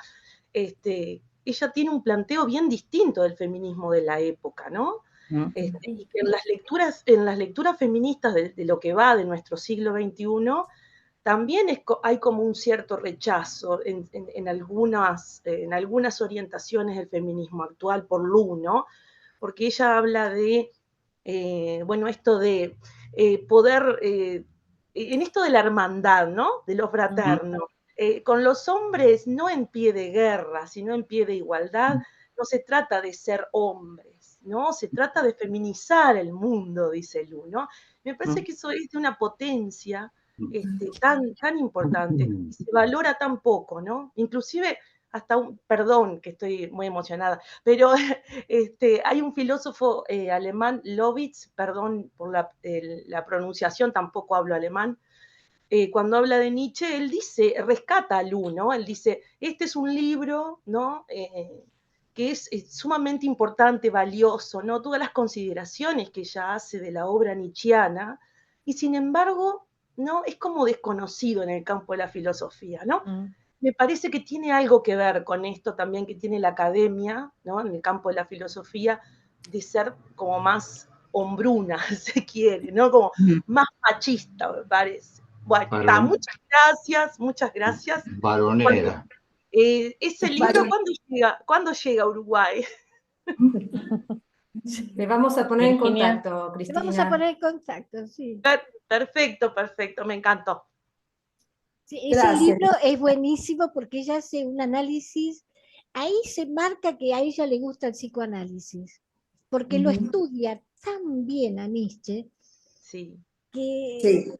ella tiene un planteo bien distinto del feminismo de la época, ¿no? Y que en las lecturas feministas de lo que va de nuestro siglo XXI, también hay como un cierto rechazo en algunas orientaciones del feminismo actual por Lu, ¿no? Porque ella habla de, bueno, esto de poder, en esto de la hermandad, ¿no? De lo fraterno. Con los hombres no en pie de guerra, sino en pie de igualdad. No se trata de ser hombres, ¿no? Se trata de feminizar el mundo, dice Lu, ¿no? Me parece que eso es de una potencia tan importante, y se valora tan poco, ¿no? Inclusive hasta perdón que estoy muy emocionada, pero hay un filósofo alemán, Lovitz, perdón por la pronunciación, tampoco hablo alemán, cuando habla de Nietzsche, él dice, rescata a Lu, ¿no? Él dice, este es un libro, ¿no? Que es sumamente importante, valioso, ¿no? Todas las consideraciones que ella hace de la obra nietzscheana, y sin embargo, ¿no? Es como desconocido en el campo de la filosofía, ¿no? Me parece que tiene algo que ver con esto también que tiene la academia, ¿no? En el campo de la filosofía, de ser como más hombruna, se quiere, ¿no? Como más machista, me parece. Bueno, muchas gracias. Varonera. Ese libro, ¿cuándo llega a Uruguay? Le vamos a poner en Virginia. contacto, Te Cristina. vamos a poner en contacto, sí. Perfecto, me encantó. Sí, ese Gracias. libro es buenísimo porque ella hace un análisis, ahí se marca que a ella le gusta el psicoanálisis, porque lo Ujú. estudia tan bien a Nietzsche Sí. que, Sí,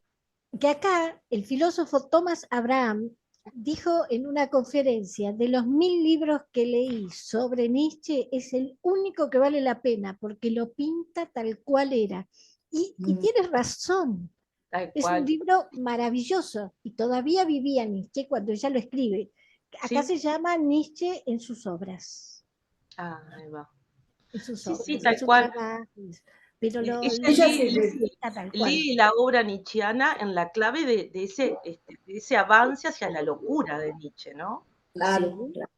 que acá el filósofo Thomas Abraham dijo en una conferencia, de los 1000 libros que leí sobre Nietzsche, es el único que vale la pena porque lo pinta tal cual era. Y tienes razón. Tal Es un cual. libro maravilloso y todavía vivía Nietzsche cuando ella lo escribe. Acá Sí. se llama Nietzsche en sus obras, Ah, ahí va. en sus Sí, obras, sí, en tal su cual. trabajo. Pero lo ella se dedica. explica tal cual. Lee la obra nietzscheana en la clave de ese avance hacia la locura de Nietzsche, ¿no? Claro, Sí, claro.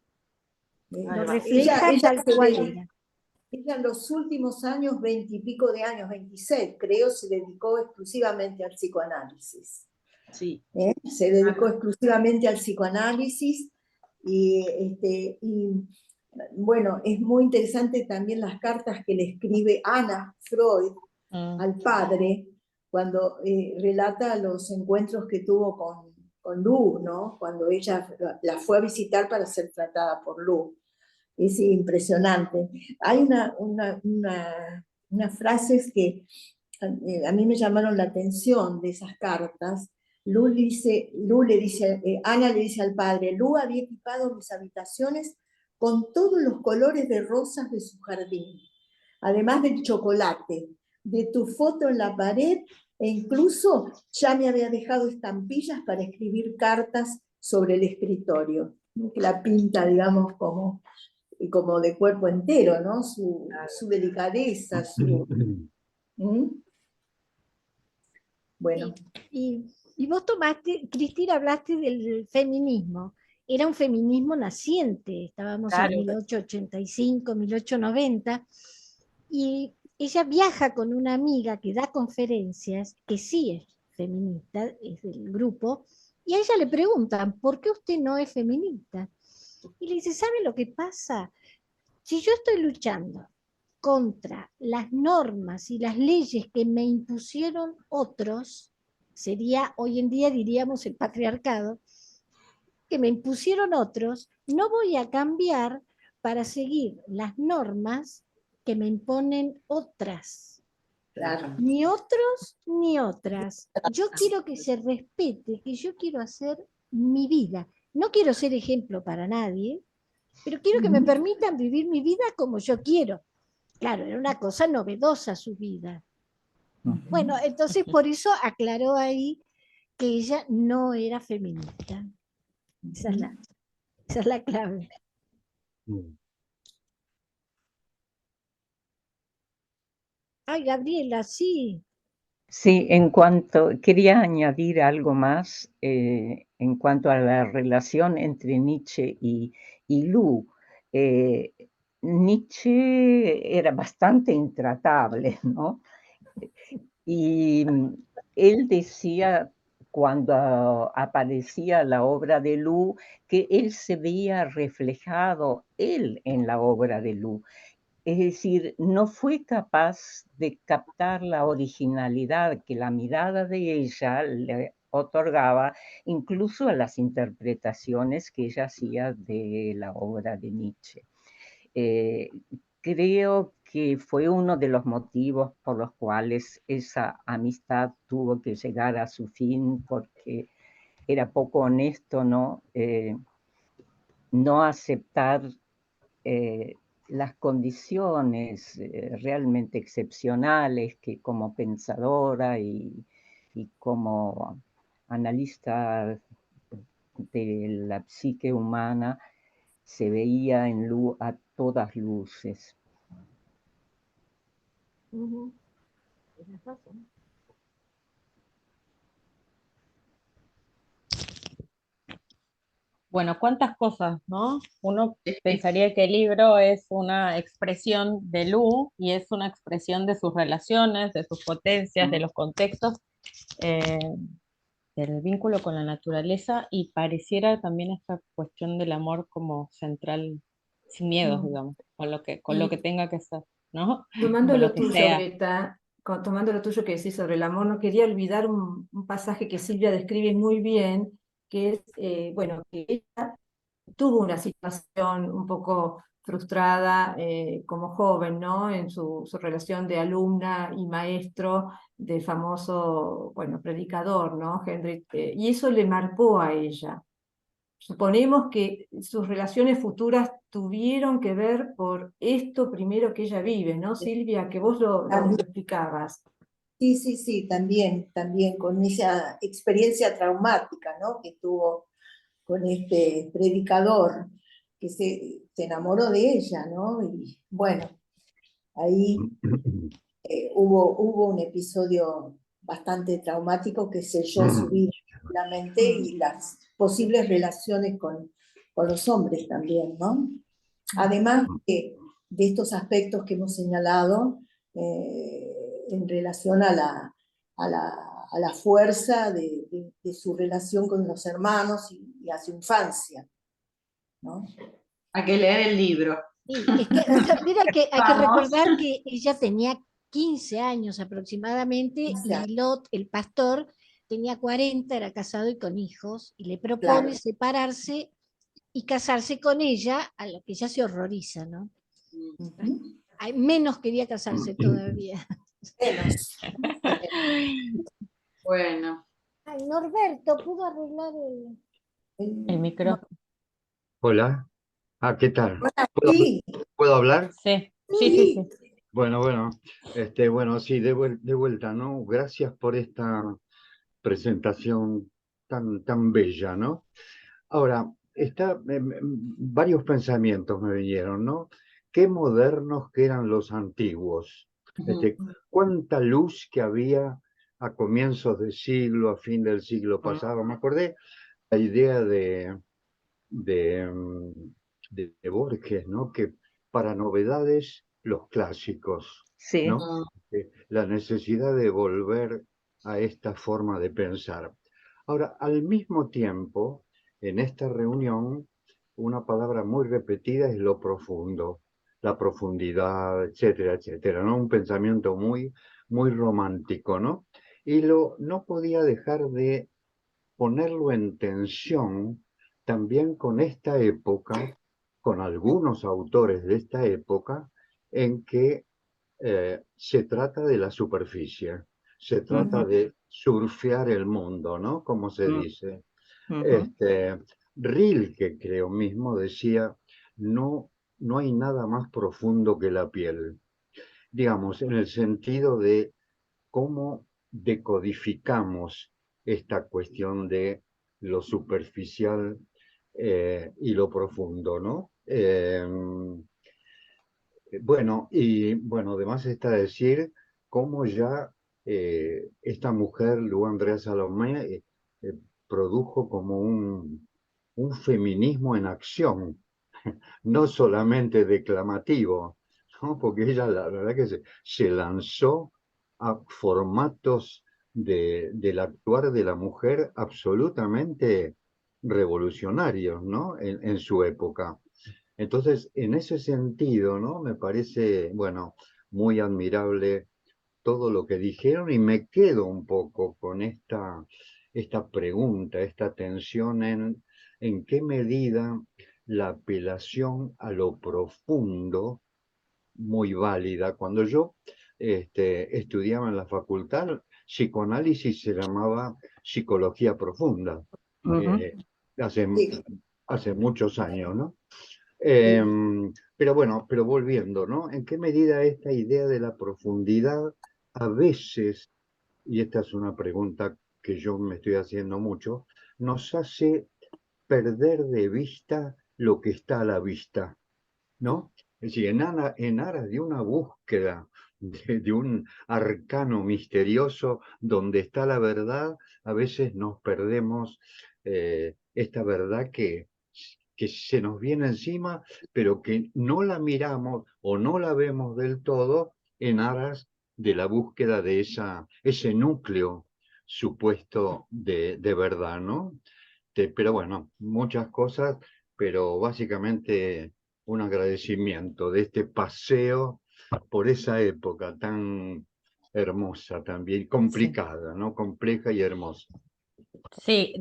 Ahí lo va. refleja Ella tal cual era. ella en los últimos años, 20 y pico de años, 26 creo, se dedicó exclusivamente al psicoanálisis. Sí. Se dedicó exclusivamente al psicoanálisis y bueno, es muy interesante también las cartas que le escribe Anna Freud al padre cuando relata los encuentros que tuvo con Lu, ¿no? Cuando ella la fue a visitar para ser tratada por Lu. Es impresionante. Hay unas frases que a mí me llamaron la atención de esas cartas. Ana le dice al padre, Lu había equipado mis habitaciones con todos los colores de rosas de su jardín, además del chocolate, de tu foto en la pared, e incluso ya me había dejado estampillas para escribir cartas sobre el escritorio, que la pinta, digamos, como de cuerpo entero, ¿no? Su delicadeza, ¿Mm? Bueno. Y vos tomaste, Cristina, hablaste del feminismo. Era un feminismo naciente, estábamos en Claro. 1885, 1890, y ella viaja con una amiga que da conferencias, que sí es feminista, es del grupo, y a ella le preguntan, ¿por qué usted no es feminista? Y le dice, ¿sabe lo que pasa? Si yo estoy luchando contra las normas y las leyes que me impusieron otros, sería hoy en día diríamos el patriarcado, que me impusieron otros, no voy a cambiar para seguir las normas que me imponen otras. Claro. Ni otros ni otras. Yo quiero que se respete, que yo quiero hacer mi vida. No quiero ser ejemplo para nadie, pero quiero que me permitan vivir mi vida como yo quiero. Claro, era una cosa novedosa su vida. Bueno, entonces por eso aclaró ahí que ella no era feminista. Esa es la clave. Ay, Gabriela, sí. Sí, quería añadir algo más en cuanto a la relación entre Nietzsche y Lu. Nietzsche era bastante intratable, ¿no? Y él decía cuando aparecía la obra de Lu que él se veía reflejado él en la obra de Lu. Es decir, no fue capaz de captar la originalidad que la mirada de ella le otorgaba, incluso a las interpretaciones que ella hacía de la obra de Nietzsche. Creo que fue uno de los motivos por los cuales esa amistad tuvo que llegar a su fin, porque era poco honesto, ¿no? No aceptar las condiciones realmente excepcionales que como pensadora y como analista de la psique humana se veía en Lu a todas luces. Bueno, cuántas cosas, ¿no? Uno pensaría que el libro es una expresión de Lu y es una expresión de sus relaciones, de sus potencias, de los contextos, del vínculo con la naturaleza, y pareciera también esta cuestión del amor como central, sin miedos, digamos, con lo que tenga que ser, ¿no? Tomando Con lo lo que tuyo, sea. Greta, tomando lo tuyo que decís sobre el amor, no quería olvidar un pasaje que Silvia describe muy bien, que es, bueno, que ella tuvo una situación un poco frustrada como joven, ¿no? En su relación de alumna y maestro del famoso, bueno, predicador, ¿no? Hendrik, y eso le marcó a ella. Suponemos que sus relaciones futuras tuvieron que ver por esto primero que ella vive, ¿no, Silvia? Que vos lo explicabas. Sí, sí, sí, también, también con esa experiencia traumática, ¿no? Que tuvo con este predicador, que se enamoró de ella, ¿no? Y bueno, ahí hubo un episodio bastante traumático que selló su vida, la mente y las posibles relaciones con los hombres también, ¿no? Además de estos aspectos que hemos señalado en relación a la fuerza de su relación con los hermanos y a su infancia, ¿no? Hay que leer el libro. Sí, es que también hay que Vamos. recordar que ella tenía 15 años aproximadamente 15 años. y Lot, el pastor, tenía 40, era casado y con hijos, y le propone Claro. separarse y casarse con ella, a lo que ella se horroriza, ¿no? Ujú. Menos quería casarse todavía. Menos. Bueno, Ay, Norberto, ¿pudo arreglar El micrófono. Hola. ¿Qué tal? Hola, ¿Puedo, sí, puedo hablar? Sí, sí, sí, sí. Bueno, bueno, sí, de vuelta, ¿no? Gracias por esta presentación tan bella, ¿no? Ahora, varios pensamientos me vinieron, ¿no? Qué modernos que eran los antiguos. Cuánta luz que había a comienzos del siglo, a fin del siglo pasado. Me acordé la idea de, de Borges, ¿no? Que para novedades, los clásicos, Sí. ¿no? La necesidad de volver a esta forma de pensar. Ahora, al mismo tiempo, en esta reunión, una palabra muy repetida es lo profundo, la profundidad, etcétera, etcétera, ¿no? Un pensamiento muy romántico, ¿no? Y no podía dejar de ponerlo en tensión también con esta época, con algunos autores de esta época, en que se trata de la superficie, se trata de surfear el mundo, ¿no? Como se dice. Rilke, creo mismo, decía, no hay nada más profundo que la piel. Digamos, en el sentido de cómo decodificamos esta cuestión de lo superficial y lo profundo, ¿no? Bueno, además está decir cómo ya esta mujer, Lu Andrea Salomé, produjo como un feminismo en acción, no solamente declamativo, ¿no? Porque ella la verdad que se lanzó a formatos del actuar de la mujer absolutamente revolucionarios, ¿no? En su época. Entonces, en ese sentido, ¿no? Me parece, bueno, muy admirable todo lo que dijeron y me quedo un poco con esta pregunta, esta tensión en qué medida la apelación a lo profundo, muy válida. Cuando yo estudiaba en la facultad, psicoanálisis se llamaba psicología profunda, eh, hace, sí, hace muchos años, ¿no? sí. Pero bueno, pero volviendo, ¿no? ¿En qué medida esta idea de la profundidad a veces, y esta es una pregunta que yo me estoy haciendo mucho, nos hace perder de vista lo que está a la vista, ¿no? Es decir, en aras de una búsqueda de un arcano misterioso donde está la verdad, a veces nos perdemos esta verdad que se nos viene encima, pero que no la miramos o no la vemos del todo en aras de la búsqueda de ese núcleo supuesto de verdad, ¿no? Pero bueno, muchas cosas, pero básicamente un agradecimiento de este paseo por esa época tan hermosa también, complicada, ¿no? Compleja y hermosa. Sí,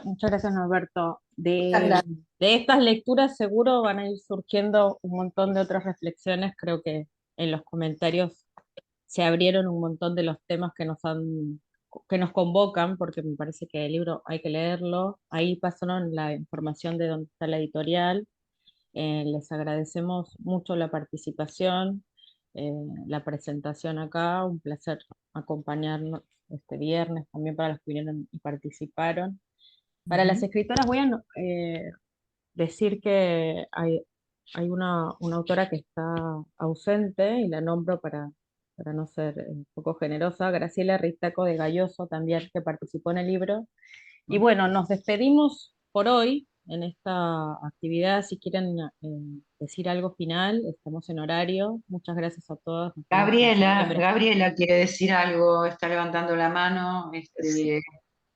muchas gracias Norberto. Muchas gracias. De estas lecturas seguro van a ir surgiendo un montón de otras reflexiones. Creo que en los comentarios se abrieron un montón de los temas que nos convocan, porque me parece que el libro hay que leerlo. Ahí pasaron la información de dónde está la editorial. Les agradecemos mucho la participación, la presentación acá. Un placer acompañarnos este viernes también para los que vinieron y participaron. Para las escritoras voy a decir que hay una autora que está ausente y la nombro para no ser poco generosa, Graciela Ristaco de Galloso también, que participó en el libro. Y bueno, nos despedimos por hoy en esta actividad. Si quieren decir algo final, estamos en horario. Muchas gracias a todos. Nos vemos en septiembre. Gabriela quiere decir algo, está levantando la mano.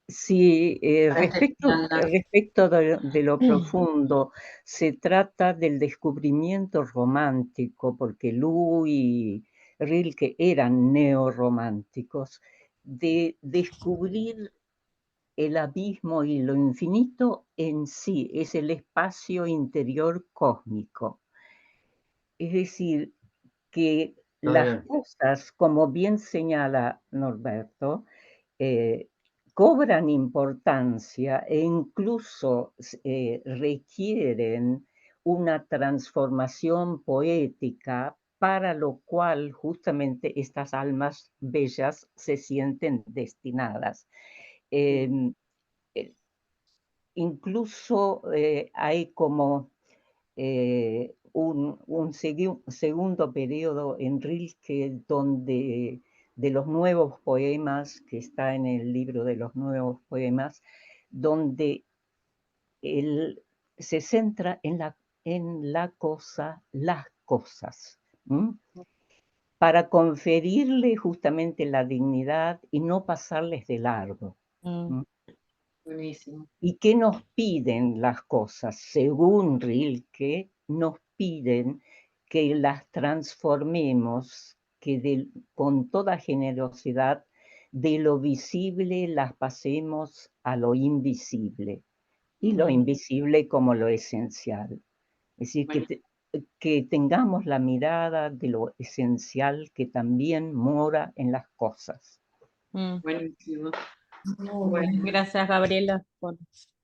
Sí, Para respecto de lo profundo, se trata del descubrimiento romántico, porque Lu y Rilke eran neorrománticos, de descubrir el abismo y lo infinito en sí, es el espacio interior cósmico. Es decir, que las cosas, como bien señala Norberto, cobran importancia e incluso requieren una transformación poética, para lo cual justamente estas almas bellas se sienten destinadas. Incluso hay como segundo periodo en Rilke donde de los nuevos poemas, que está en el libro de los nuevos poemas, donde él se centra en la cosa, las cosas, para conferirle justamente la dignidad y no pasarles de largo. Buenísimo. ¿Y qué nos piden las cosas? Según Rilke, nos piden que las transformemos, que con toda generosidad de lo visible las pasemos a lo invisible, y lo invisible como lo esencial. Es decir, que tengamos la mirada de lo esencial que también mora en las cosas. Buenísimo. Bueno, gracias Gabriela.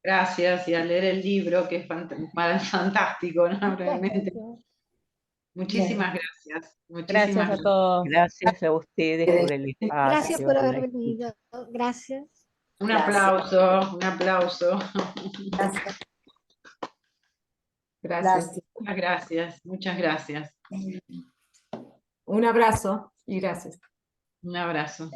Gracias, y a leer el libro, que es fantástico, ¿no? Realmente. Muchísimas gracias. Gracias a todos. Gracias a ustedes por el espacio. Gracias por haber venido. Gracias. Un aplauso, un aplauso. Gracias. Gracias. Muchas gracias. Un abrazo y gracias. Un abrazo.